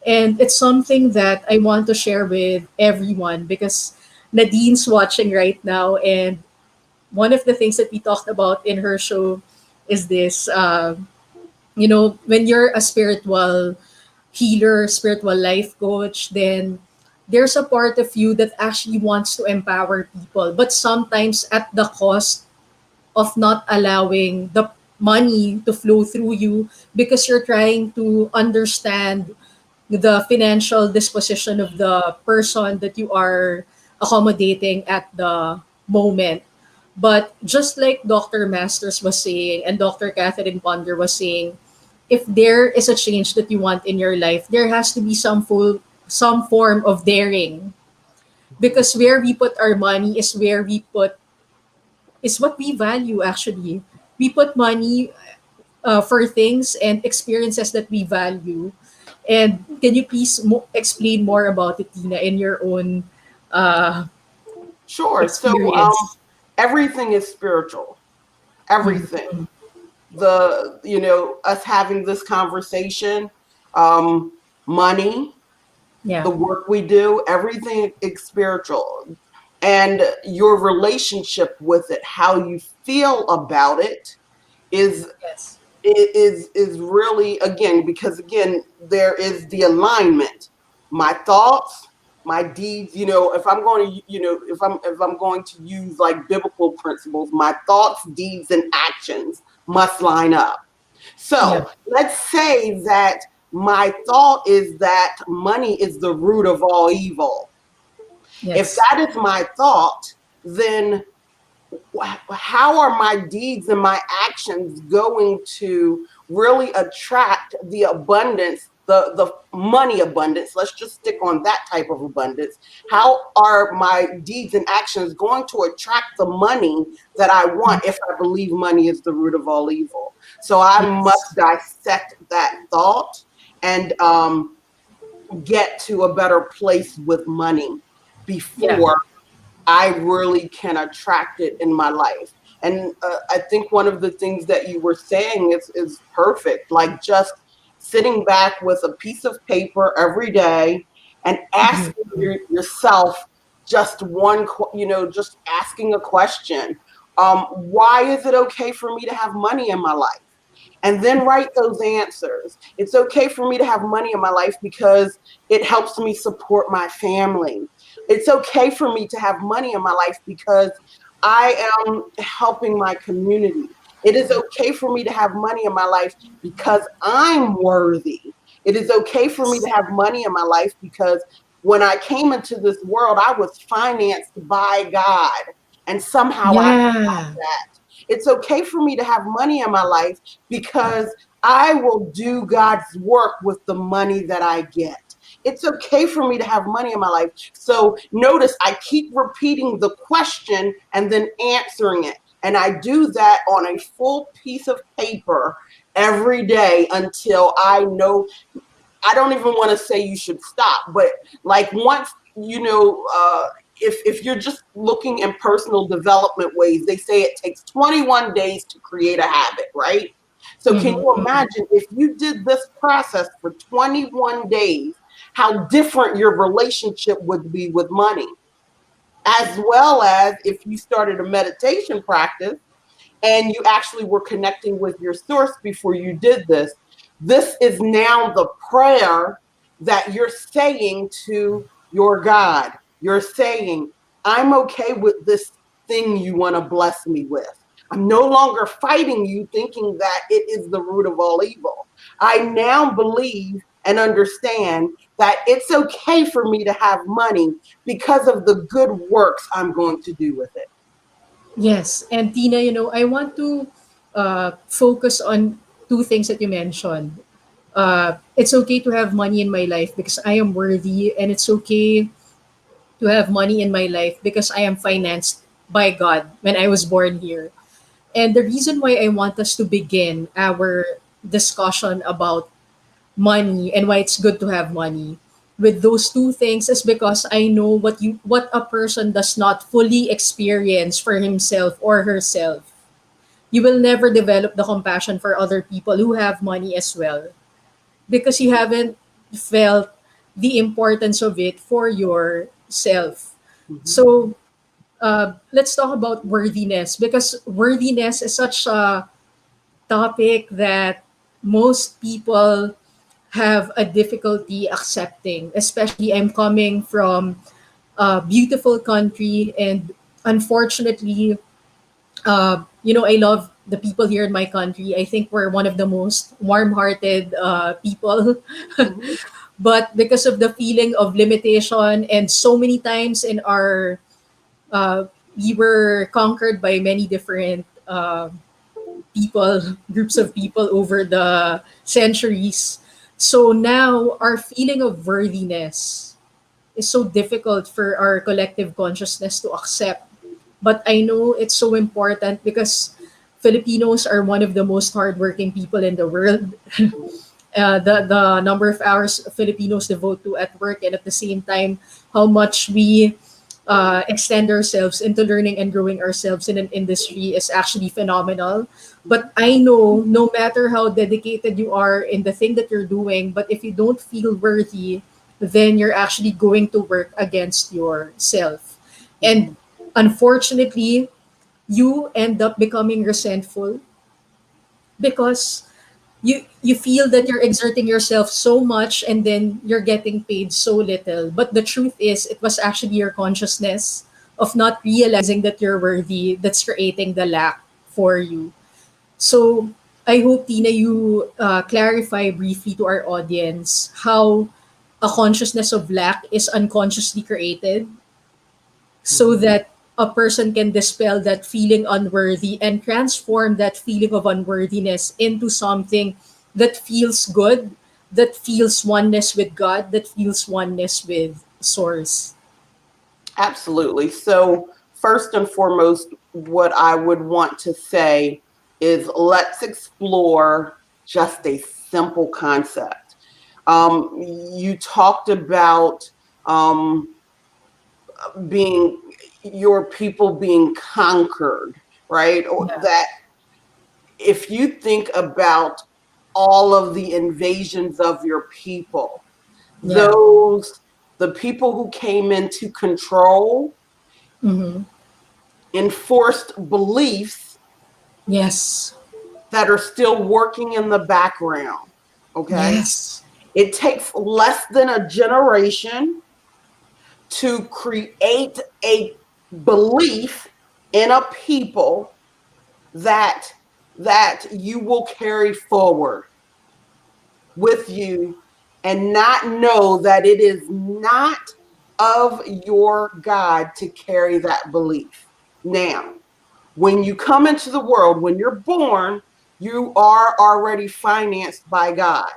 And it's something that I want to share with everyone because Nadine's watching right now. And one of the things that we talked about in her show is this, when you're a spiritual healer, spiritual life coach, then there's a part of you that actually wants to empower people, but sometimes at the cost of not allowing the money to flow through you because you're trying to understand the financial disposition of the person that you are accommodating at the moment. But just like Dr. Masters was saying and Dr. Catherine Ponder was saying, if there is a change that you want in your life, there has to be some form of daring. Because where we put our money is what we value actually. We put money for things and experiences that we value. And can you please explain more about it, Tina, in your own sure. So, experience? everything is spiritual. Everything. Us having this conversation, money, Yeah. the work we do, everything is spiritual. And your relationship with it, how you feel about it, is Yes. is really, again, because again there is the alignment. My thoughts, my deeds, if I'm going to, if I'm going to use like biblical principles, my thoughts, deeds, and actions must line up. Yeah. So let's say that my thought is that money is the root of all evil. If Yes. that is my thought, then how are my deeds and my actions going to really attract the abundance, the money abundance? Let's just stick on that type of abundance. How are my deeds and actions going to attract the money that I want if I believe money is the root of all evil? So I must Yes. dissect that thought and get to a better place with money Yeah. before I really can attract it in my life. And I think one of the things that you were saying is perfect. Like just sitting back with a piece of paper every day and asking yourself just just asking a question. Why is it okay for me to have money in my life? And then write those answers. It's okay for me to have money in my life because it helps me support my family. It's okay for me to have money in my life because I am helping my community. It is okay for me to have money in my life because I'm worthy. It is okay for me to have money in my life because when I came into this world, I was financed by God. And somehow I got Yeah. that. It's okay for me to have money in my life because I will do God's work with the money that I get. It's okay for me to have money in my life. So notice I keep repeating the question and then answering it. And I do that on a full piece of paper every day until I know. I don't even want to say you should stop, but like once, if you're just looking in personal development ways, they say it takes 21 days to create a habit, right? So can you imagine if you did this process for 21 days, how different your relationship would be with money? As well as if you started a meditation practice and you actually were connecting with your source before you did this. This is now the prayer that you're saying to your God. You're saying, I'm okay with this thing you want to bless me with. I'm no longer fighting you, thinking that it is the root of all evil. I now believe and understand that it's okay for me to have money because of the good works I'm going to do with it. Yes, and Tina, I want to focus on two things that you mentioned. It's okay to have money in my life because I am worthy, and it's okay to have money in my life because I am financed by God when I was born here. And the reason why I want us to begin our discussion about money and why it's good to have money with those two things is because I know what a person does not fully experience for himself or herself. You will never develop the compassion for other people who have money as well because you haven't felt the importance of it for yourself. So let's talk about worthiness because worthiness is such a topic that most people have a difficulty accepting, especially I'm coming from a beautiful country and unfortunately, I love the people here in my country. I think we're one of the most warm-hearted people. But because of the feeling of limitation and so many times in our we were conquered by many different people, groups of people over the centuries. So now our feeling of worthiness is so difficult for our collective consciousness to accept. But I know it's so important because Filipinos are one of the most hardworking people in the world. The number of hours Filipinos devote to at work, and at the same time, how much we extend ourselves into learning and growing ourselves in an industry is actually phenomenal. But I know no matter how dedicated you are in the thing that you're doing, but if you don't feel worthy, then you're actually going to work against yourself. And unfortunately, you end up becoming resentful because you feel that you're exerting yourself so much and then you're getting paid so little. But the truth is it was actually your consciousness of not realizing that you're worthy that's creating the lack for you. So I hope, Tina, you clarify briefly to our audience how a consciousness of lack is unconsciously created so that a person can dispel that feeling unworthy and transform that feeling of unworthiness into something that feels good, that feels oneness with God, that feels oneness with Source. Absolutely. So, first and foremost, what I would want to say is let's explore just a simple concept. You talked about being your people being conquered, right? Or Yeah. that if you think about all of the invasions of your people, Yeah. the people who came in to control Mm-hmm. enforced beliefs Yes. that are still working in the background. Okay. Yes. It takes less than a generation to create a belief in a people that you will carry forward with you and not know that it is not of your God to carry that belief. Now, when you come into the world, when you're born, you are already financed by God.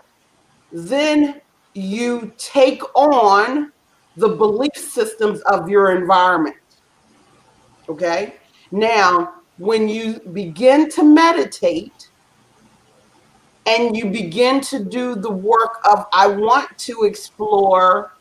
Then you take on the belief systems of your environment. Okay. Now, when you begin to meditate and you begin to do the work of, I want to explore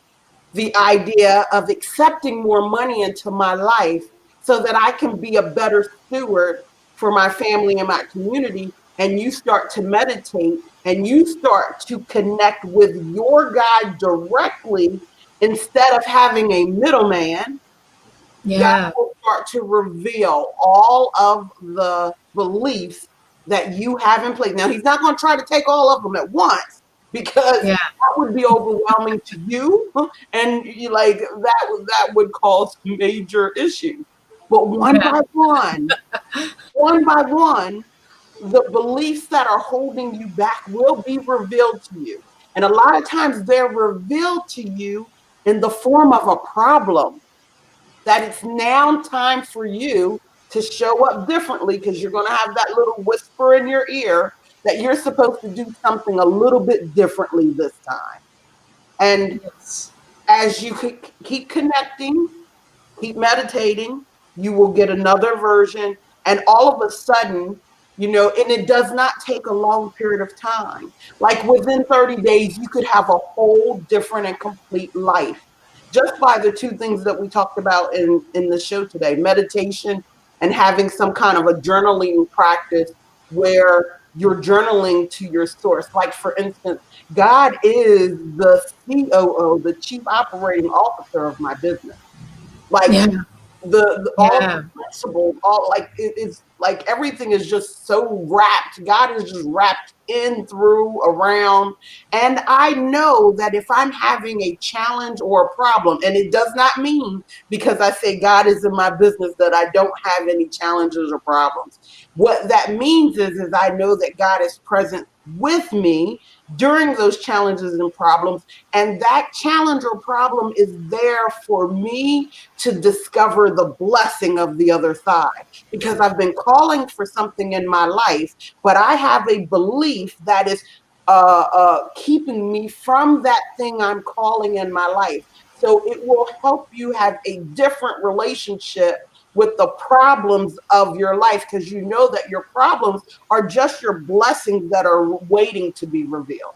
the idea of accepting more money into my life so that I can be a better steward for my family and my community, and you start to meditate and you start to connect with your God directly instead of having a middleman, God Yeah. will start to reveal all of the beliefs that you have in place. Now, he's not going to try to take all of them at once because Yeah. that would be overwhelming to you, and you like that would cause major issues. But Yeah. one by one, the beliefs that are holding you back will be revealed to you. And a lot of times they're revealed to you in the form of a problem that it's now time for you to show up differently because you're going to have that little whisper in your ear that you're supposed to do something a little bit differently this time. And Yes. as you keep connecting, keep meditating, you will get another version. And all of a sudden, and it does not take a long period of time. Like within 30 days, you could have a whole different and complete life just by the two things that we talked about in the show today, meditation and having some kind of a journaling practice where you're journaling to your source. Like, for instance, God is the COO, the chief operating officer of my business. Like Yeah. the all the Yeah. principles, all like it's like everything is just so wrapped. God is just wrapped in, through, around. And I know that if I'm having a challenge or a problem, and it does not mean because I say God is in my business that I don't have any challenges or problems. What that means is I know that God is present with me during those challenges and problems. And that challenge or problem is there for me to discover the blessing of the other side, because I've been calling for something in my life, but I have a belief that is keeping me from that thing I'm calling in my life. So it will help you have a different relationship with the problems of your life, because you know that your problems are just your blessings that are waiting to be revealed.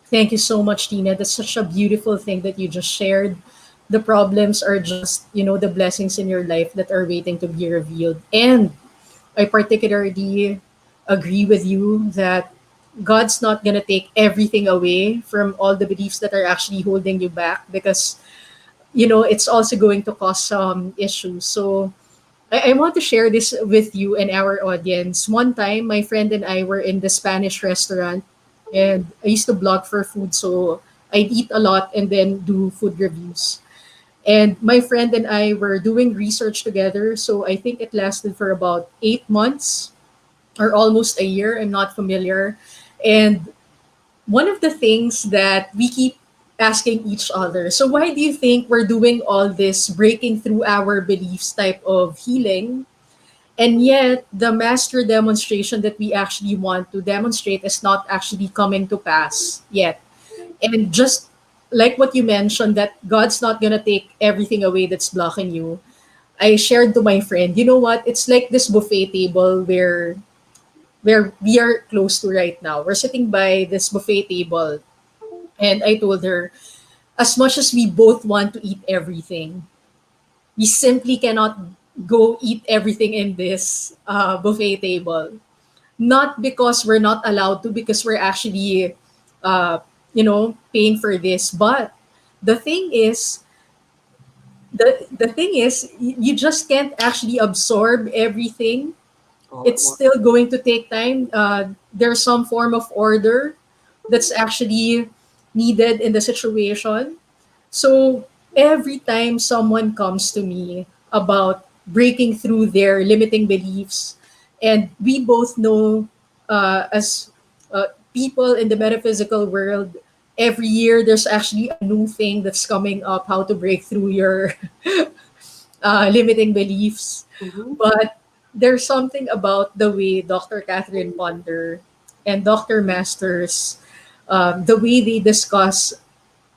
Thank you so much, Tina. That's such a beautiful thing that you just shared. The problems are just, the blessings in your life that are waiting to be revealed. And I particularly agree with you that God's not going to take everything away from all the beliefs that are actually holding you back, because, it's also going to cause some issues. So I want to share this with you and our audience. One time, my friend and I were in the Spanish restaurant, and I used to blog for food. So I'd eat a lot and then do food reviews. And my friend and I were doing research together. So I think it lasted for about 8 months or almost a year. I'm not familiar. And one of the things that we keep asking each other, so why do you think we're doing all this breaking through our beliefs type of healing? And yet, the master demonstration that we actually want to demonstrate is not actually coming to pass yet. And just like what you mentioned, that God's not going to take everything away that's blocking you. I shared to my friend, you know what? It's like this buffet table where we are close to right now. We're sitting by this buffet table, and I told her, as much as we both want to eat everything, we simply cannot go eat everything in this buffet table. Not because we're not allowed to, because we're actually, paying for this. But the thing is, you just can't actually absorb everything. It's still going to take time. There's some form of order that's actually needed in the situation. So every time someone comes to me about breaking through their limiting beliefs, and we both know, as people in the metaphysical world, every year there's actually a new thing that's coming up, how to break through your limiting beliefs. Mhm. But there's something about the way Dr. Catherine Ponder and Dr. Masters, the way they discuss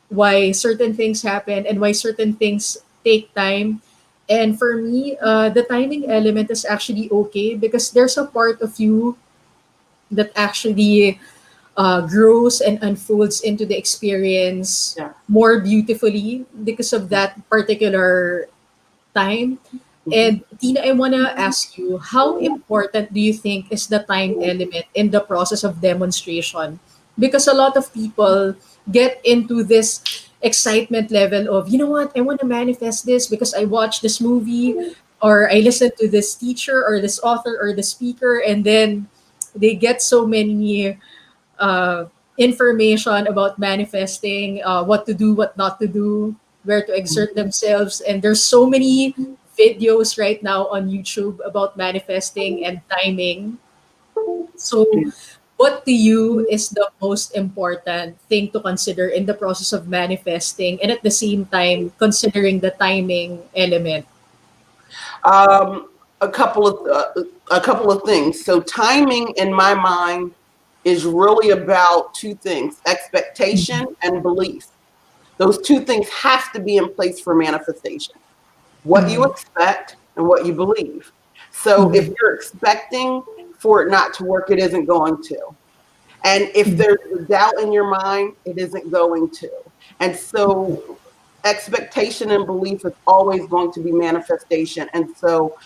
why certain things happen and why certain things take time. And for me, the timing element is actually okay, because there's a part of you that actually grows and unfolds into the experience Yeah. more beautifully because of that particular time. And Tina, I want to ask you, how important do you think is the time element in the process of demonstration? Because a lot of people get into this excitement level of, you know what, I want to manifest this because I watched this movie or I listened to this teacher or this author or the speaker, and then they get so many uh, information about manifesting, what to do, what not to do, where to exert themselves. And there's so many videos right now on YouTube about manifesting and timing. So, what to you is the most important thing to consider in the process of manifesting, and at the same time considering the timing element? Um, a couple of things. So timing, in my mind, is really about two things: expectation and belief. Those two things have to be in place for manifestation. What you expect and what you believe. So if you're expecting for it not to work, it isn't going to. And if there's a doubt in your mind, it isn't going to. And so expectation and belief is always going to be manifestation. And so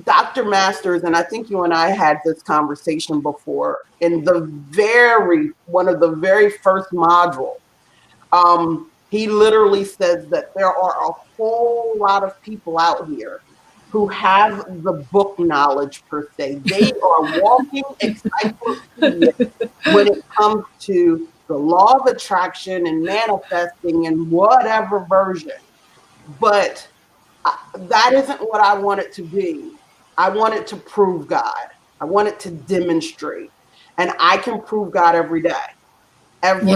Dr. Masters, and I think you and I had this conversation before, in one of the very first modules, he literally says that there are a whole lot of people out here who have the book knowledge per se. They are walking encyclopedias when it comes to the law of attraction and manifesting in whatever version. But that isn't what I want it to be. I want it to prove God. I want it to demonstrate. And I can prove God every day, every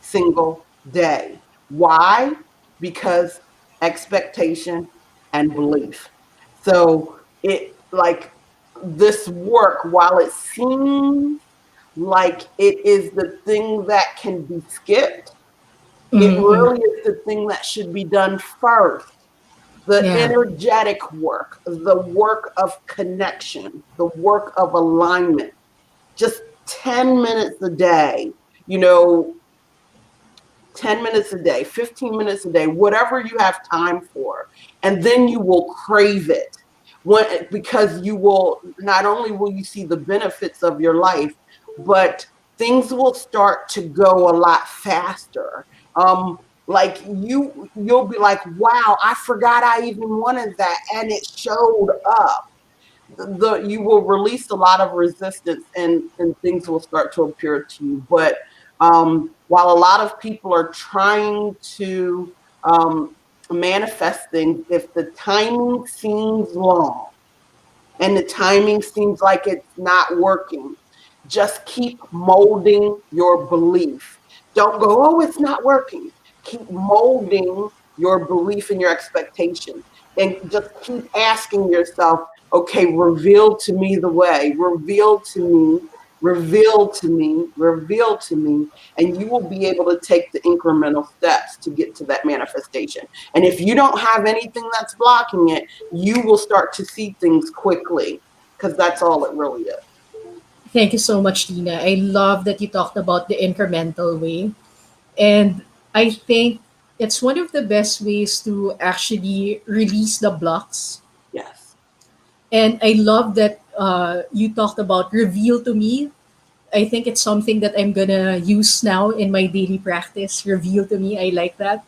single day. Why? Because expectation and belief. So it, like, this work, while it seems like it is the thing that can be skipped, it really is the thing that should be done first. The energetic work, the work of connection, the work of alignment. Just 10 minutes a day, 10 minutes a day, 15 minutes a day, whatever you have time for. And then you will crave it. Because you will, not only will you see the benefits of your life, but things will start to go a lot faster. Like you'll be like, wow, I forgot I even wanted that, and it showed up. You will release a lot of resistance, and things will start to appear to you. But while a lot of people are trying to manifest things, if the timing seems long and the timing seems like it's not working, just keep molding your belief. Don't go, oh, it's not working. Keep molding your belief and your expectation. And just keep asking yourself, okay, reveal to me the way, reveal to me, reveal to me, reveal to me, and you will be able to take the incremental steps to get to that manifestation. And if you don't have anything that's blocking it, you will start to see things quickly, because that's all it really is. Thank you so much, Tina. I love that you talked about the incremental way. And I think it's one of the best ways to actually release the blocks. Yes. And I love that you talked about reveal to me. I think it's something that I'm gonna use now in my daily practice. Reveal to me. I like that.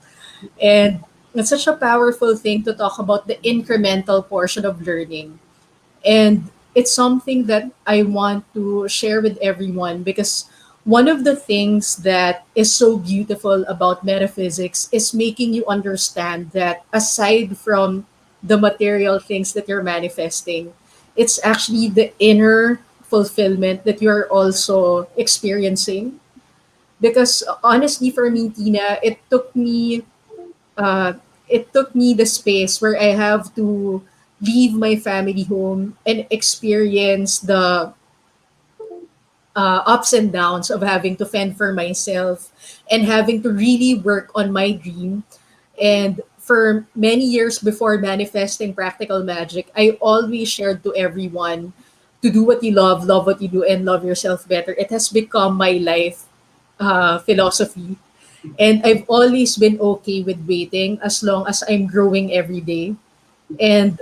And it's such a powerful thing to talk about the incremental portion of learning. And it's something that I want to share with everyone, because one of the things that is so beautiful about metaphysics is making you understand that aside from the material things that you're manifesting, it's actually the inner fulfillment that you're also experiencing. Because honestly, for me, Tina, it took me the space where I have to leave my family home and experience the ups and downs of having to fend for myself and having to really work on my dream. And for many years before manifesting practical magic, I always shared to everyone to do what you love what you do, and love yourself better. It has become my life philosophy. And I've always been okay with waiting as long as I'm growing every day. And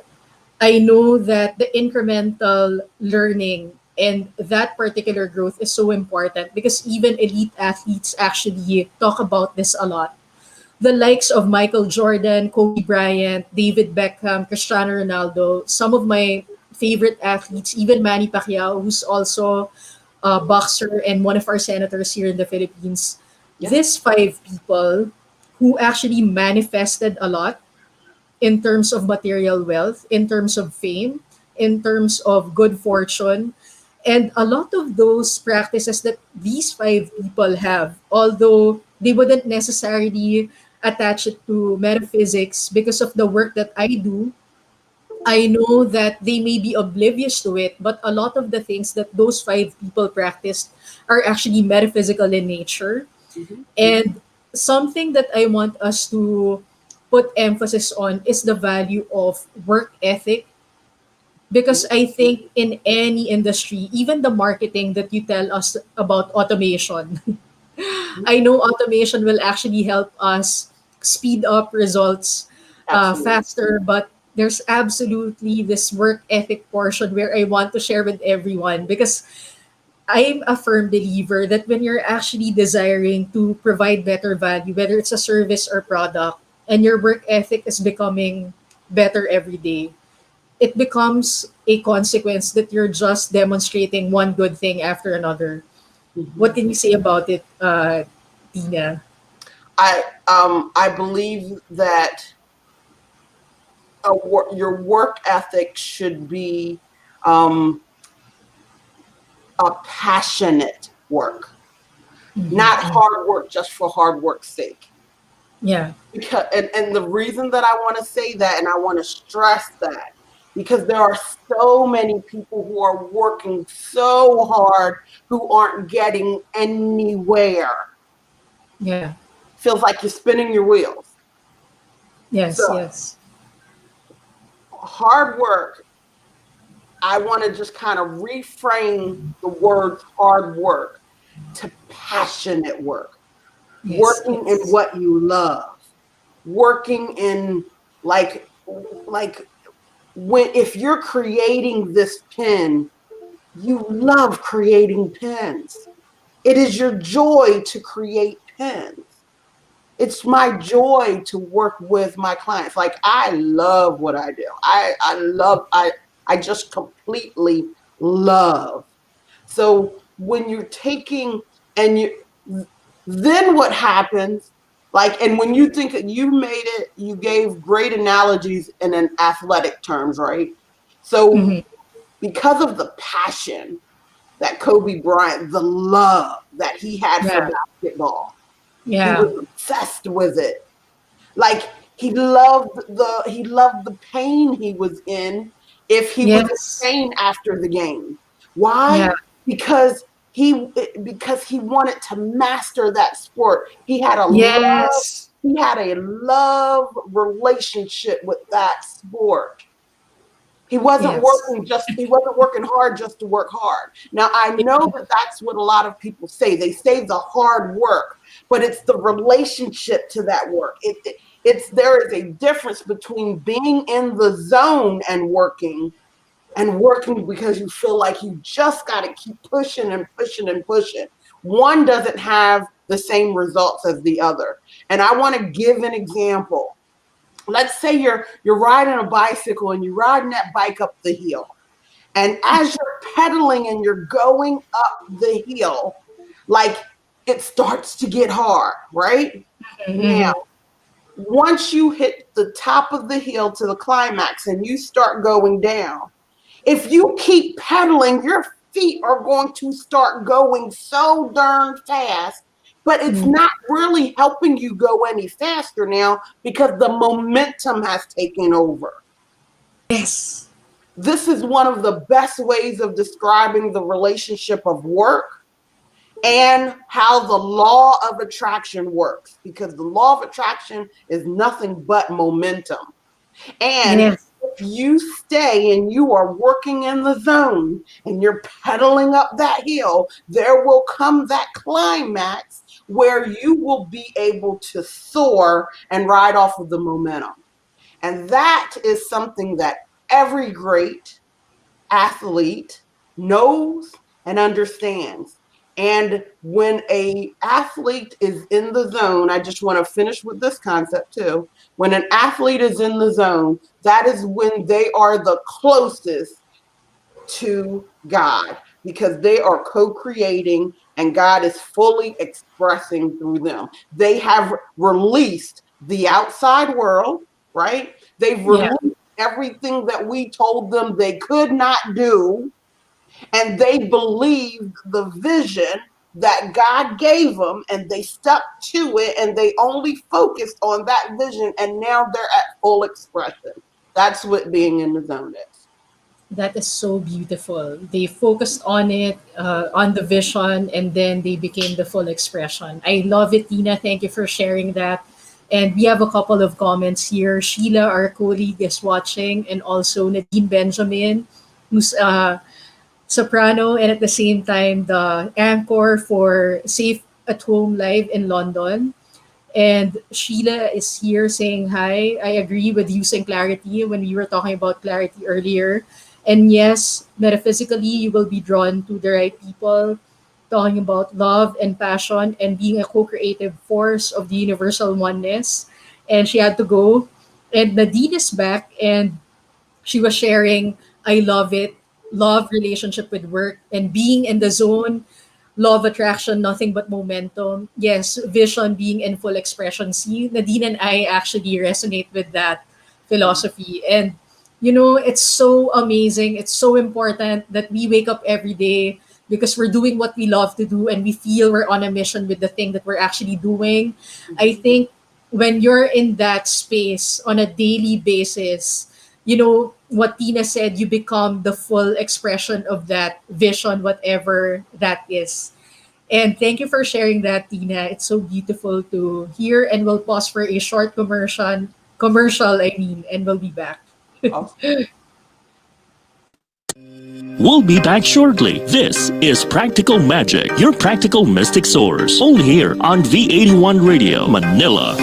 I know that the incremental learning and that particular growth is so important because even elite athletes actually talk about this a lot. The likes of Michael Jordan, Kobe Bryant, David Beckham, Cristiano Ronaldo, some of my favorite athletes, even Manny Pacquiao, who's also a boxer and one of our senators here in the Philippines. Yeah. These five people who actually manifested a lot in terms of material wealth, in terms of fame, in terms of good fortune. And a lot of those practices that these five people have, although they wouldn't necessarily attach it to metaphysics because of the work that I do, I know that they may be oblivious to it, but a lot of the things that those five people practiced are actually metaphysical in nature. Mhm. And something that I want us to put emphasis on is the value of work ethic. Because I think in any industry, even the marketing that you tell us about automation, I know automation will actually help us speed up results Absolutely. faster, but there's absolutely this work ethic portion where I want to share with everyone because I'm a firm believer that when you're actually desiring to provide better value, whether it's a service or product, and your work ethic is becoming better every day, it becomes a consequence that you're just demonstrating one good thing after another. What Mhm. can you say about it, Tina? I believe that your work ethic should be um, a passionate work, not hard work just for hard work's sake. Yeah. Because and the reason that I want to say that and I want to stress that because there are so many people who are working so hard who aren't getting anywhere. Yeah. Feels like you're spinning your wheels. So Yes. Yes. hard work, I want to just kind of reframe the words hard work to passionate work, Yes. working in Yes. what you love, working in like when if you're creating this pen, you love creating pens. It is your joy to create pens. It's my joy to work with my clients. Like I love what I do. I just completely love. So when you're taking and you then what happens like and when you think that you made it, you gave great analogies in an athletic terms, right? So Mhm. because of the passion that Kobe Bryant, the love that he had for Yeah. basketball, he Yeah. was obsessed with it. Like he loved the pain he was in if he was Yes. in pain after the game. Why? Yeah. Because he wanted to master that sport. Yes. He had a love relationship with that sport. Yes. He wasn't working hard just to work hard. Now I know that that's what a lot of people say. They say the hard work, but it's the relationship to that work. It's there is a difference between being in the zone and working because you feel like you just got to keep pushing and pushing and pushing. One doesn't have the same results as the other. And I want to give an example. Let's say you're riding a bicycle and you're riding that bike up the hill. And as you're pedaling and you're going up the hill, like it starts to get hard, right? Now, Mhm. once you hit the top of the hill to the climax and you start going down, if you keep pedaling, your feet are going to start going so darn fast, but it's Mhm. not really helping you go any faster now because the momentum has taken over. Yes. This is one of the best ways of describing the relationship of work and how the law of attraction works because the law of attraction is nothing but momentum. And Yes. if you stay and you are working in the zone and you're pedaling up that hill, there will come that climax where you will be able to soar and ride off of the momentum. And that is something that every great athlete knows and understands. And when a athlete is in the zone, I just want to finish with this concept too. When an athlete is in the zone, that is when they are the closest to God, because they are co-creating and God is fully expressing through them. They have released the outside world, right? They've Yeah. released everything that we told them they could not do, and they believed the vision that God gave them, and they stuck to it, and they only focused on that vision, and now they're at full expression. That's what being in the zone is. That is so beautiful. They focused on it, on the vision, and then they became the full expression. I love it, Tina. Thank you for sharing that. And we have a couple of comments here. Sheila, our colleague, is watching, and also Nadine Benjamin, who's soprano and at the same time the anchor for Safe at Home Live in London. And Sheila is here saying hi. I agree with using clarity when we were talking about clarity earlier. And yes, metaphysically, you will be drawn to the right people, talking about love and passion and being a co creative force of the universal oneness. And she had to go. And Nadine is back and she was sharing, I love it, love relationship with work and being in the zone, law of attraction, nothing but momentum. Yes, vision being in full expression. See, Nadine and I actually resonate with that philosophy. And, you know, it's so amazing. It's so important that we wake up every day because we're doing what we love to do and we feel we're on a mission with the thing that we're actually doing. I think when you're in that space on a daily basis, you know, what Tina said, you become the full expression of that vision, whatever that is. And thank you for sharing that, Tina. It's so beautiful to hear. And we'll pause for a short commercial, and we'll be back. We'll be back shortly. This is Practical Magic, your practical mystic source. Only here on V81 Radio, Manila.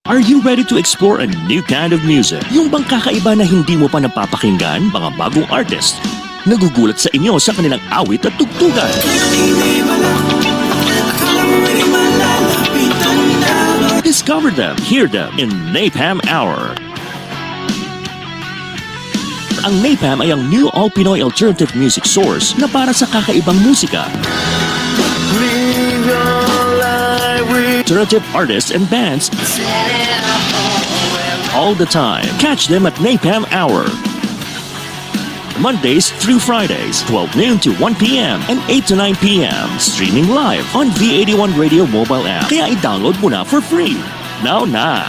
Are you ready to explore a new kind of music? Yung bang kakaiba na hindi mo pa napapakinggan, mga bagong artist? Nagugulat sa inyo sa kanilang awit at tugtugan. Discover them, hear them in Napalm Hour. Ang Napalm ay ang new all-Pinoy alternative music source na para sa kakaibang musika. Alternative artists and bands all the time. Catch them at Napalm Hour. Mondays through Fridays, 12 noon to 1 p.m. and 8 to 9 p.m. Streaming live on V81 Radio mobile app. Kaya i-download mo na for free. Now na!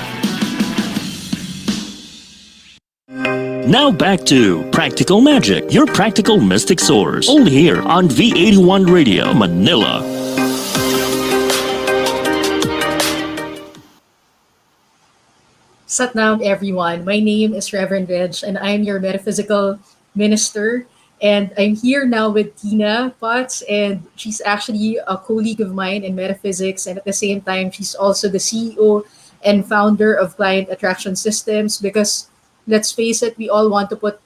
Now back to Practical Magic, your practical mystic source. Only here on V81 Radio, Manila. Satnam, everyone. My name is Reverend and I'm your metaphysical minister. And I'm here now with Tina Potts, and she's actually a colleague of mine in metaphysics. And at the same time, she's also the CEO and founder of Client Attraction Systems. Because let's face it, we all want to put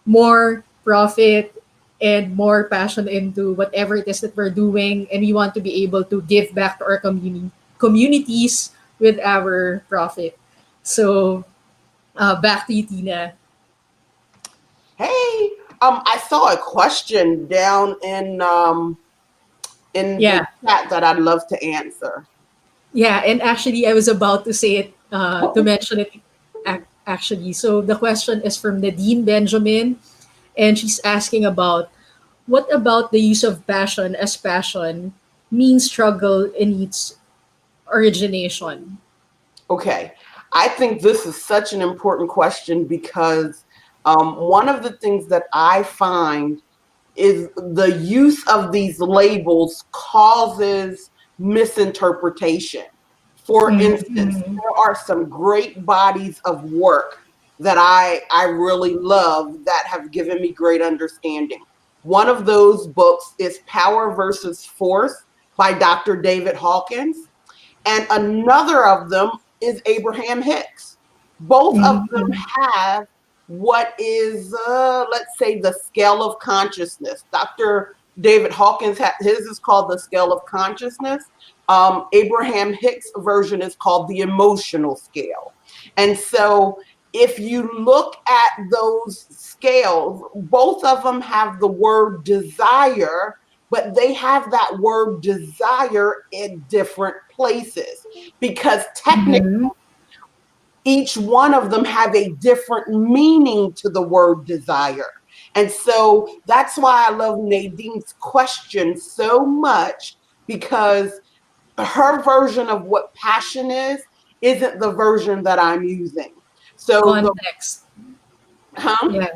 more profit and more passion into whatever it is that we're doing, and we want to be able to give back to our communities with our profit. So back to you, Tina. Hey, I saw a question down in the Yeah, chat that I'd love to answer. yeah, and actually, I was about to say it, to mention it, actually. So the question is from Nadine Benjamin, and she's asking about what about the use of passion as passion means struggle in its origination. Okay, I think this is such an important question because one of the things that I find is the use of these labels causes misinterpretation. For instance, Mhm. there are some great bodies of work that I really love that have given me great understanding. One of those books is Power versus Force by Dr. David Hawkins, and another of them is Abraham Hicks. Both of them Mhm. have what is, let's say, the scale of consciousness. Dr. David Hawkins, his is called the scale of consciousness. Abraham Hicks' version is called the emotional scale. And so if you look at those scales, both of them have the word desire, but they have that word desire in different places because technically Mhm. each one of them have a different meaning to the word desire. And so that's why I love Nadine's question so much, because her version of what passion is isn't the version that I'm using. So the Context. huh? Yeah.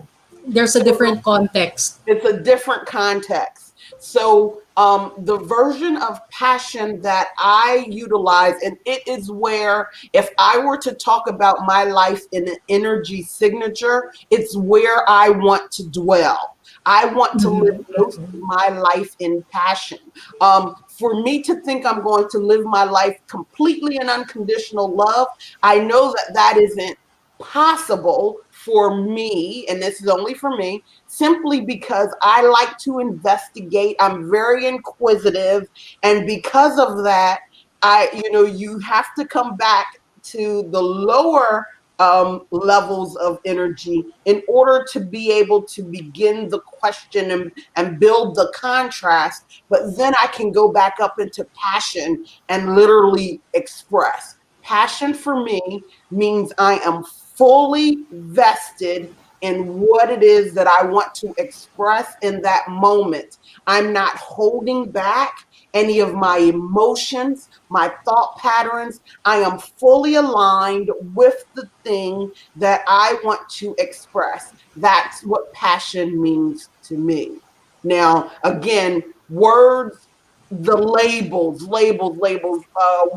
There's a So different context. it's a different context. So the version of passion that I utilize, and it is where if I were to talk about my life in an energy signature, it's where I want to dwell. I want to live Mhm. most of my life in passion. For me to think I'm going to live my life completely in unconditional love, I know that that isn't possible for me, and this is only for me, simply because I like to investigate. I'm very inquisitive. And because of that, you have to come back to the lower levels of energy in order to be able to begin the question and build the contrast. But then I can go back up into passion and literally express. Passion for me means I am fully vested in what it is that I want to express in that moment. I'm not holding back any of my emotions, my thought patterns. I am fully aligned with the thing that I want to express. That's what passion means to me. Now, again, words, the labels.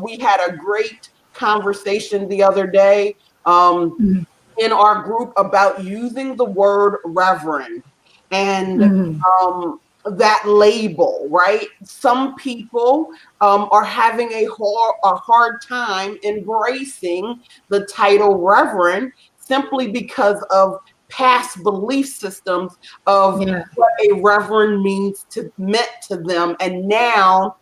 We had a great conversation the other day. Mhm. In our group about using the word reverend and Mhm. that label, right? Some people are having a hard time embracing the title reverend simply because of past belief systems of Yeah. what a reverend meant to them, and now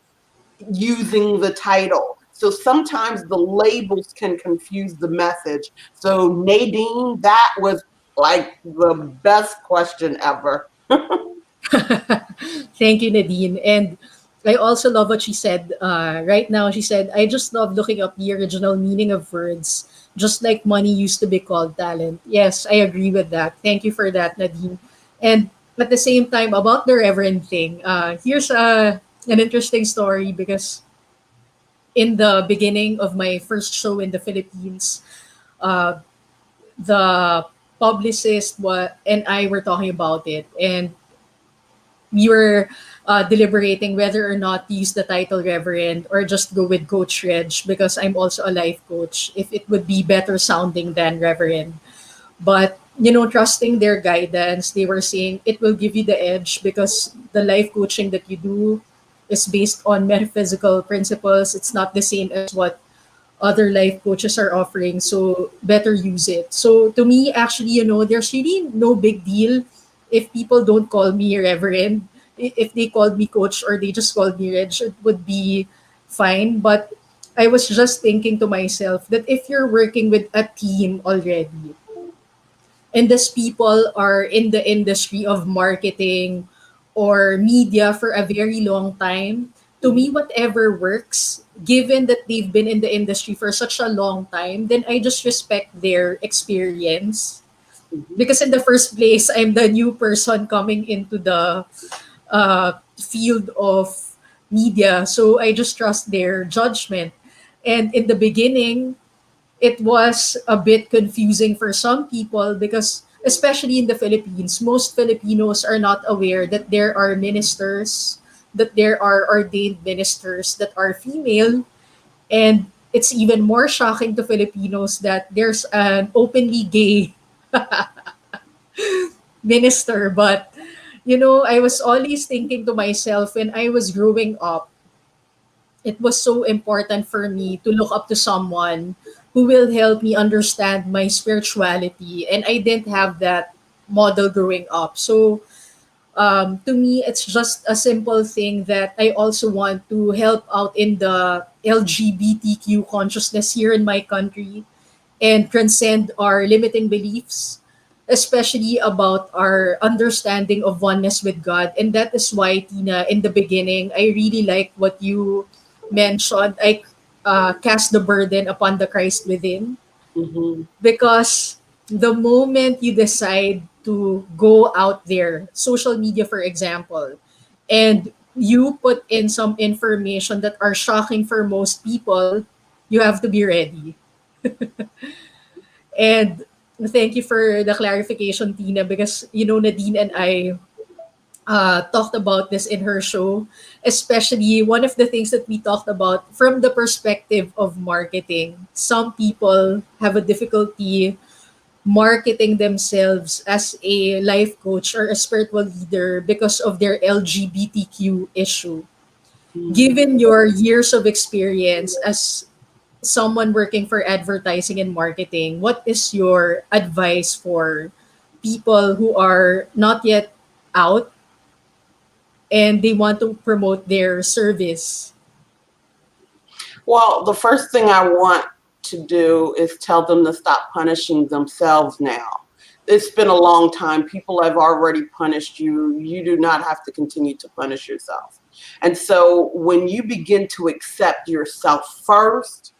using the title. So sometimes the labels can confuse the message. So Nadine, that was like the best question ever. Thank you, Nadine. And I also love what she said. Right now, she said, I just love looking up the original meaning of words, just like money used to be called talent. Yes, I agree with that. Thank you for that, Nadine. And at the same time, about the Reverend thing, here's an interesting story because in the beginning of my first show in the Philippines, uh, the publicist and I were talking about it, and we were deliberating whether or not to use the title Reverend or just go with Coach Reg because I'm also a life coach, if it would be better sounding than Reverend. But, trusting their guidance, they were saying it will give you the edge because the life coaching that you do is based on metaphysical principles. It's not the same as what other life coaches are offering. So better use it. So to me, actually, there's really no big deal if people don't call me Reverend, if they called me Coach or they just called me Reg, it would be fine. But I was just thinking to myself that if you're working with a team already, and these people are in the industry of marketing or media for a very long time, to me, whatever works, given that they've been in the industry for such a long time, then I just respect their experience. Because in the first place, I'm the new person coming into the field of media. So I just trust their judgment. And in the beginning, it was a bit confusing for some people because, especially in the Philippines, most Filipinos are not aware that there are ministers, that there are ordained ministers that are female. And it's even more shocking to Filipinos that there's an openly gay minister. But, I was always thinking to myself when I was growing up, it was so important for me to look up to someone who will help me understand my spirituality. And I didn't have that model growing up. So to me, it's just a simple thing that I also want to help out in the LGBTQ consciousness here in my country and transcend our limiting beliefs, especially about our understanding of oneness with God. And that is why, Tina, in the beginning, I really like what you mentioned. I cast the burden upon the Christ within, Mm-hmm. because the moment you decide to go out there, social media, for example, and you put in some information that are shocking for most people, you have to be ready. And thank you for the clarification, Tina, because Nadine and I talked about this in her show. Especially one of the things that we talked about from the perspective of marketing. Some people have a difficulty marketing themselves as a life coach or a spiritual leader because of their LGBTQ issue. Given your years of experience as someone working for advertising and marketing, what is your advice for people who are not yet out and they want to promote their service? Well, the first thing I want to do is tell them to stop punishing themselves now. It's been a long time. People have already punished you. You do not have to continue to punish yourself. And so when you begin to accept yourself first,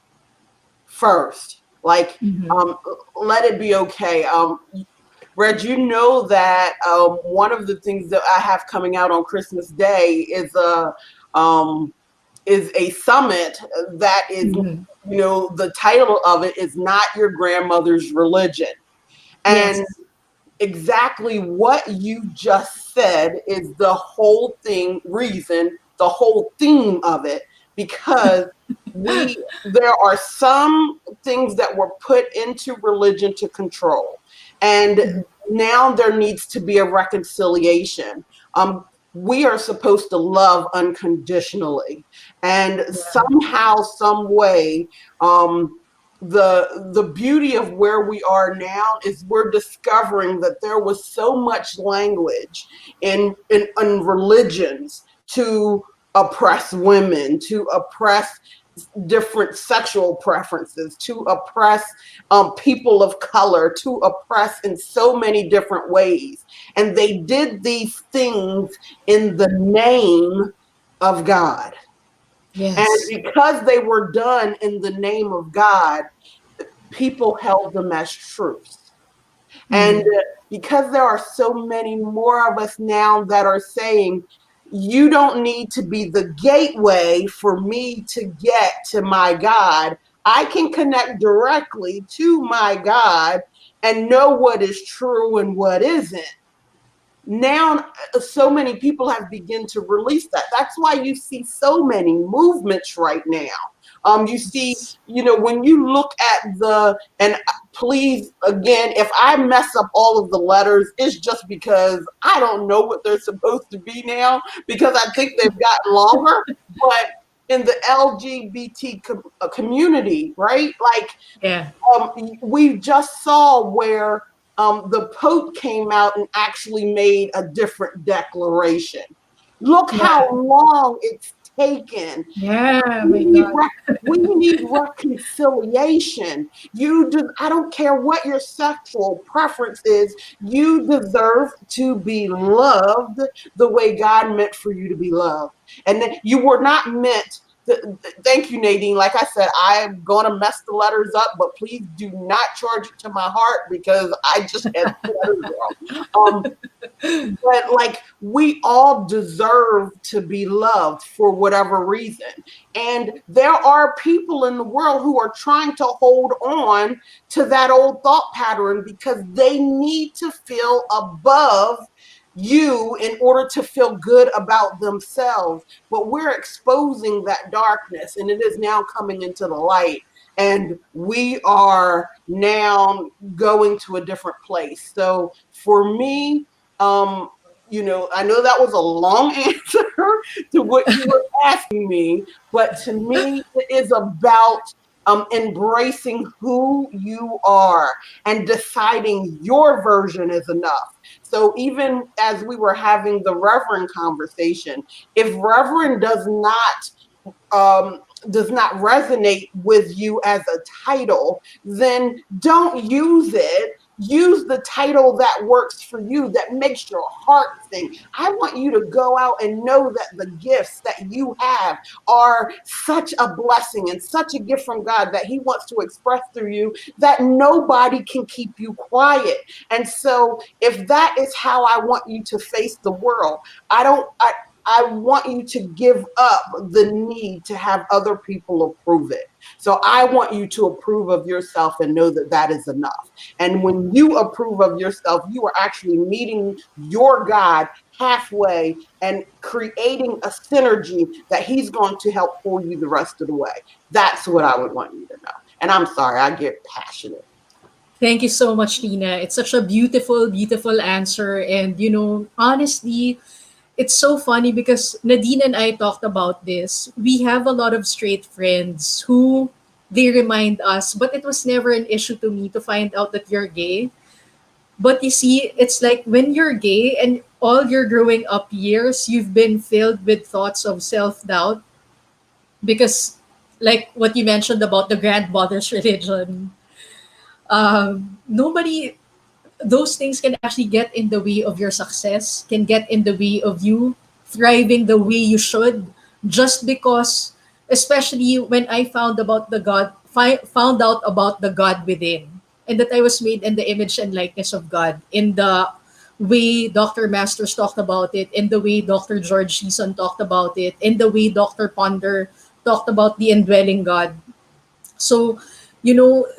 like, let it be okay. Reg, you know that one of the things that I have coming out on Christmas Day is a summit that is, the title of it is Not Your Grandmother's Religion. And Yes. exactly what you just said is the whole the whole theme of it, because there are some things that were put into religion to control. And now there needs to be a reconciliation. We are supposed to love unconditionally, and somehow, some way, the beauty of where we are now is we're discovering that there was so much language in religions to oppress women, to oppress different sexual preferences, to oppress people of color, to oppress in so many different ways. And they did these things in the name of God. And Yes. because they were done in the name of God, people held them as truths. And because there are so many more of us now that are saying, you don't need to be the gateway for me to get to my God. I can connect directly to my God and know what is true and what isn't. Now, so many people have begun to release that. That's why you see so many movements right now. You see, when you look at and please, again, if I mess up all of the letters, it's just because I don't know what they're supposed to be now, because I think they've gotten longer. But in the LGBT community, right? Like, Yeah. we just saw where the Pope came out and actually made a different declaration. Look how long it's taken. Yeah, my God. We need reconciliation. I don't care what your sexual preference is. You deserve to be loved the way God meant for you to be loved. And that you were not meant. Thank you, Nadine. Like I said, I'm going to mess the letters up, but please do not charge it to my heart because I just had the letters wrong. But like, we all deserve to be loved for whatever reason. And there are people in the world who are trying to hold on to that old thought pattern because they need to feel above you in order to feel good about themselves. But we're exposing that darkness, and it is now coming into the light. And we are now going to a different place. So for me, I know that was a long answer to what you were asking me, but to me, it is about embracing who you are and deciding your version is enough. So even as we were having the Reverend conversation, if Reverend does not resonate with you as a title, then don't use it. Use the title that works for you, that makes your heart sing. I want you to go out and know that the gifts that you have are such a blessing and such a gift from God that He wants to express through you, that nobody can keep you quiet. And so if that is how I want you to face the world, I want you to give up the need to have other people approve it. So I want you to approve of yourself and know that that is enough. And when you approve of yourself, you are actually meeting your God halfway and creating a synergy that He's going to help pull you the rest of the way. That's what I would want you to know. And I'm sorry, I get passionate. Thank you so much, Tina. It's such a beautiful, beautiful answer. And, honestly, it's so funny because Nadine and I talked about this. We have a lot of straight friends who they remind us, but it was never an issue to me to find out that you're gay. But you see, it's like when you're gay and all your growing up years, you've been filled with thoughts of self doubt because, like what you mentioned about the grandmother's religion, nobody, those things can actually get in the way of your success, can get in the way of you thriving the way you should, just because, especially when I found out about the God within, and that I was made in the image and likeness of God, in the way Dr. Masters talked about it, in the way Dr. George Season talked about it, in the way Dr. Ponder talked about the indwelling God. So,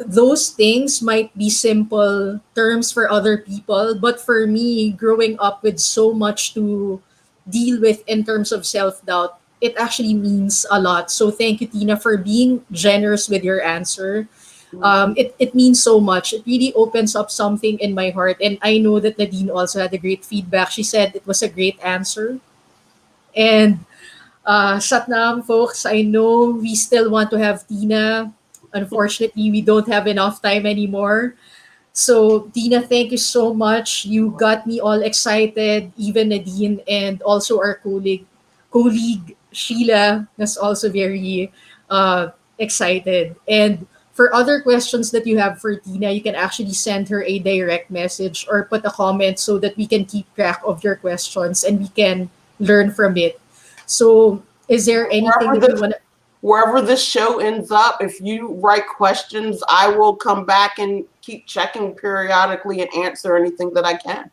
those things might be simple terms for other people, but for me, growing up with so much to deal with in terms of self doubt, it actually means a lot. So, thank you, Tina, for being generous with your answer. It means so much. It really opens up something in my heart. And I know that Nadine also had a great feedback. She said it was a great answer. And Satnam, folks, I know we still want to have Tina. Unfortunately, we don't have enough time anymore. So, Tina, thank you so much. You got me all excited, even Nadine, and also our colleague Sheila was also very excited. And for other questions that you have for Tina, you can actually send her a direct message or put a comment so that we can keep track of your questions and we can learn from it. So, is there anything that you want to? Wherever this show ends up, if you write questions, I will come back and keep checking periodically and answer anything that I can.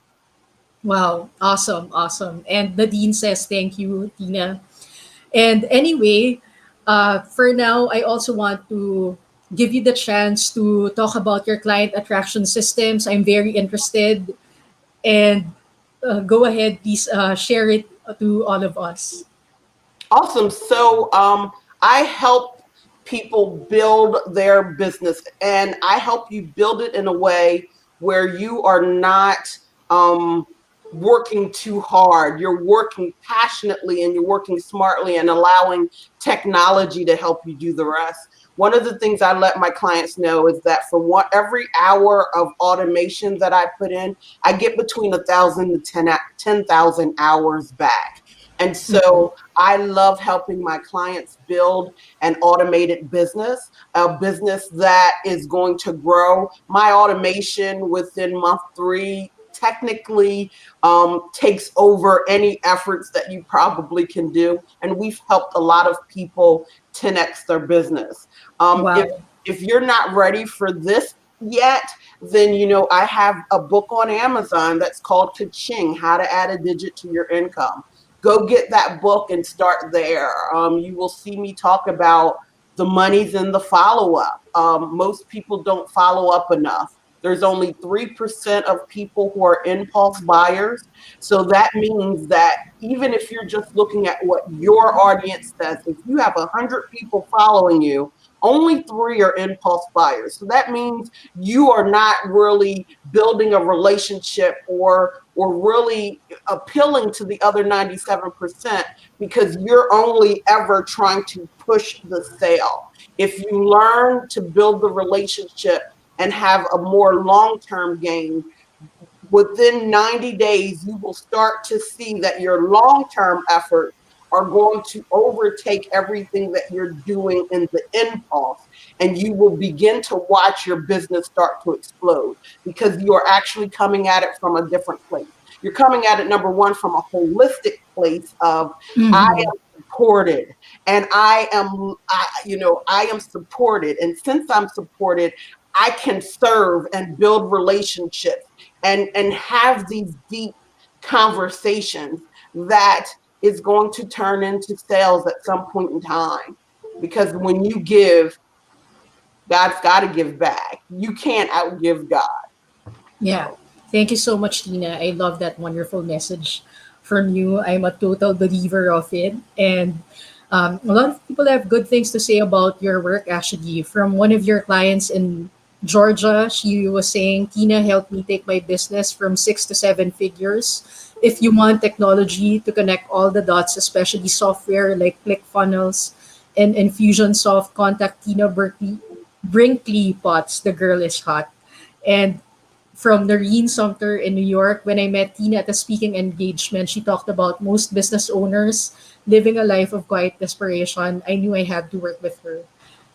Wow, awesome, awesome. And Nadine says thank you, Tina. And anyway, for now, I also want to give you the chance to talk about your client attraction systems. I'm very interested. And go ahead, please share it to all of us. Awesome. So I help people build their business, and I help you build it in a way where you are not working too hard. You're working passionately and you're working smartly and allowing technology to help you do the rest. One of the things I let my clients know is that for every hour of automation that I put in, I get between 1,000 to 10,000 hours back. And so I love helping my clients build an automated business, a business that is going to grow. My automation within month 3 technically takes over any efforts that you probably can do. And we've helped a lot of people 10x their business. Wow. If you're not ready for this yet, then, you know, I have a book on Amazon that's called Ka-Ching, How to Add a Digit to Your Income. Go get that book and start there. You will see me talk about the monies in the follow-up. Most people don't follow up enough. There's only 3% of people who are impulse buyers. So that means that even if you're just looking at what your audience says, if you have 100 people following you, only 3 are impulse buyers. So that means you are not really building a relationship or really appealing to the other 97% because you're only ever trying to push the sale. If you learn to build the relationship and have a more long-term gain, within 90 days, you will start to see that your long-term efforts are going to overtake everything that you're doing in the impulse. And you will begin to watch your business start to explode because you are actually coming at it from a different place. You're coming at it, number one, from a holistic place of I am supported and I am supported. And since I'm supported, I can serve and build relationships and have these deep conversations that is going to turn into sales at some point in time. Because when you give, God's got to give back. You can't outgive God. Yeah. Thank you so much, Tina. I love that wonderful message from you. I'm a total believer of it. And a lot of people have good things to say about your work, actually. From one of your clients in Georgia, she was saying, Tina helped me take my business from 6 to 7 figures. If you want technology to connect all the dots, especially software like ClickFunnels and Infusionsoft, contact Tina Brinkley Potts. The girl is hot. And from Noreen Sumter in New York, when I met Tina at a speaking engagement, she talked about most business owners living a life of quiet desperation. I knew I had to work with her.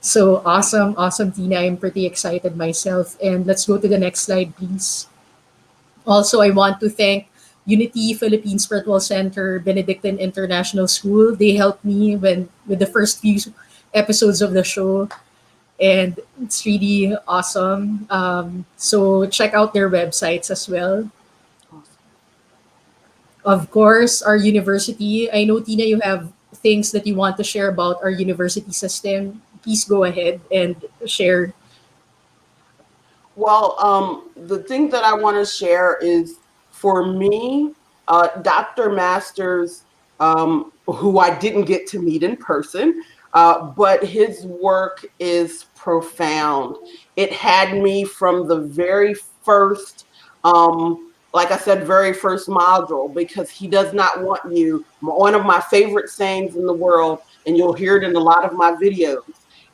So awesome, awesome, Tina. I'm pretty excited myself. And let's go to the next slide, please. Also, I want to thank Unity Philippine Spiritual Center, Benedictine International School. They helped me with the first few episodes of the show, and it's really awesome. So check out their websites as well. Of course, our university. I know, Tina, you have things that you want to share about our university system. Please go ahead and share. Well, the thing that I want to share is, for me, Dr. Masters, who I didn't get to meet in person, but his work is profound. It had me from the very first, like I said, very first module, because he does not want you. One of my favorite sayings in the world, and you'll hear it in a lot of my videos,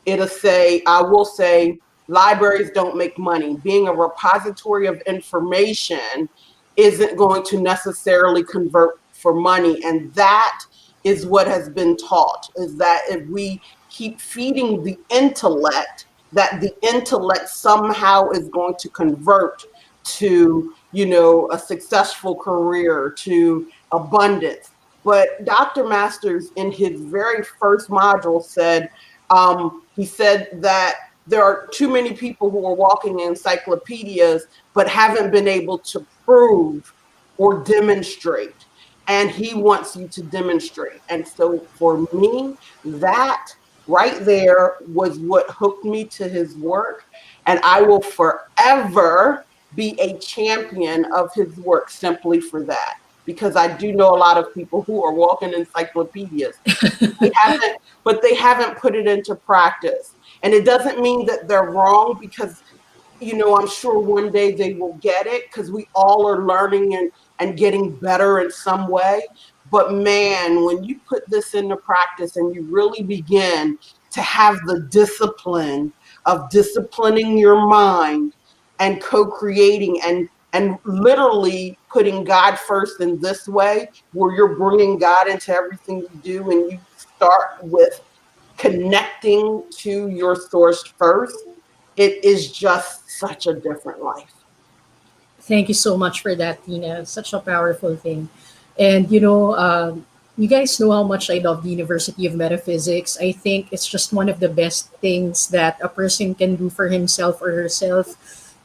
I will say, libraries don't make money. Being a repository of information isn't going to necessarily convert for money. And that is what has been taught, is that if we keep feeding the intellect, that the intellect somehow is going to convert to, a successful career, to abundance. But Dr. Masters, in his very first module, said, he said that there are too many people who are walking encyclopedias but haven't been able to prove or demonstrate. And he wants you to demonstrate. And so for me, that right there was what hooked me to his work. And I will forever be a champion of his work simply for that. Because I do know a lot of people who are walking encyclopedias, but they haven't put it into practice. And it doesn't mean that they're wrong, because I'm sure one day they will get it because we all are learning and getting better in some way. But man, when you put this into practice and you really begin to have the discipline of disciplining your mind and co-creating and literally putting God first in this way, where you're bringing God into everything you do, and you start with connecting to your source first, it is just such a different life. Thank you so much for that, Tina. Such a powerful thing. And you guys know how much I love the University of Metaphysics. I think it's just one of the best things that a person can do for himself or herself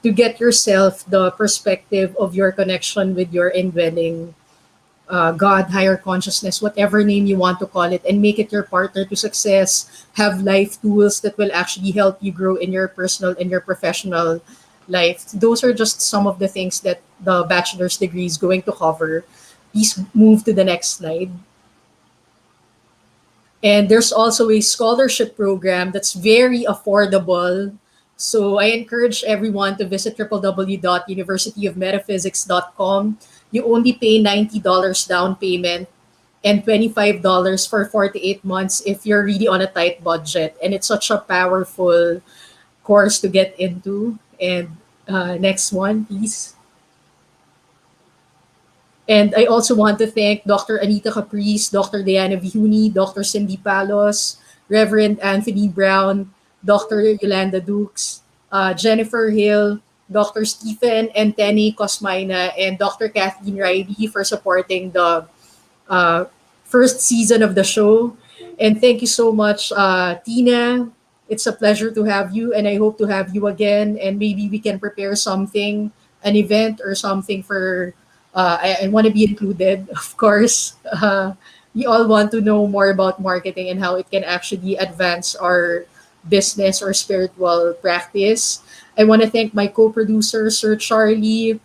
to get yourself the perspective of your connection with your indwelling God, higher consciousness, whatever name you want to call it, and make it your partner to success. Have life tools that will actually help you grow in your personal and your professional life. Those are just some of the things that the bachelor's degree is going to cover. Please move to the next slide. And there's also a scholarship program that's very affordable. So I encourage everyone to visit www.universityofmetaphysics.com. You only pay $90 down payment and $25 for 48 months if you're really on a tight budget. And it's such a powerful course to get into. And next one, please. And I also want to thank Dr. Anita Caprice, Dr. Diana Vihuni, Dr. Cindy Palos, Reverend Anthony Brown, Dr. Yolanda Dukes, Jennifer Hill, Dr. Stephen and Tenny Cosmina, and Dr. Kathleen Riley for supporting the first season of the show. And thank you so much, Tina. It's a pleasure to have you, and I hope to have you again. And maybe we can prepare something, an event or something for. I want to be included, of course. We all want to know more about marketing and how it can actually advance our business or spiritual practice. I want to thank my co-producer, Sir Charlie,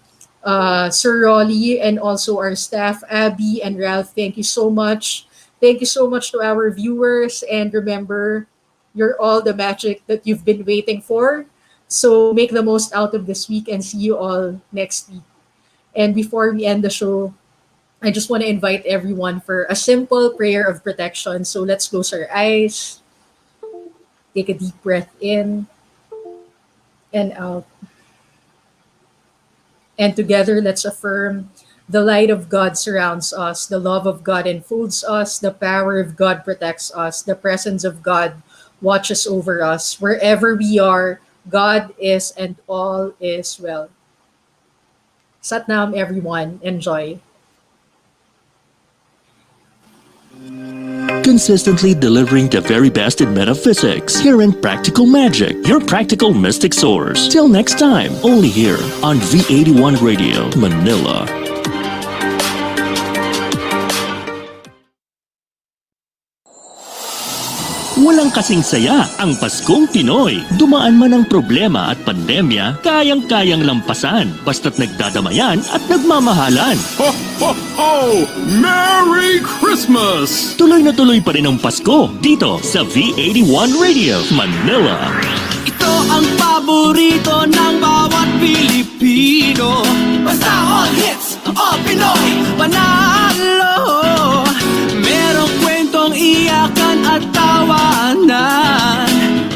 Sir Rolly, and also our staff, Abby and Ralph. Thank you so much. Thank you so much to our viewers. And remember, you're all the magic that you've been waiting for. So make the most out of this week and see you all next week. And before we end the show, I just want to invite everyone for a simple prayer of protection. So let's close our eyes. Take a deep breath in and out. And together, let's affirm the light of God surrounds us, the love of God enfolds us, the power of God protects us, the presence of God watches over us. Wherever we are, God is and all is well. Satnam, everyone. Enjoy. Consistently delivering the very best in metaphysics. Here in Practical Magic, your practical mystic source. Till next time, only here on V81 Radio, Manila. Walang kasing saya ang Paskong Pinoy. Dumaan man ang problema at pandemya, kayang-kayang lampasan basta't nagdadamayan at nagmamahalan. Ho, ho, ho! Merry Christmas! Tuloy na tuloy pa rin ang Pasko dito sa V81 Radio, Manila. Ito ang paborito ng bawat Pilipino. Basta all hits, all Pinoy, panalo. Merong kwentong iyakan at tawanan.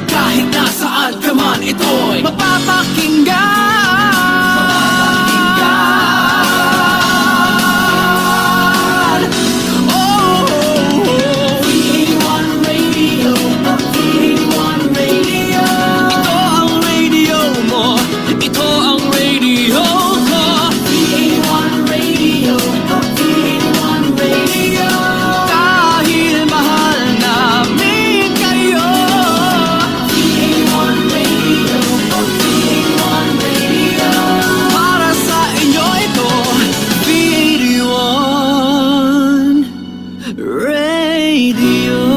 Kahit nasaan ka man, ito'y mapapakinggan. Radio.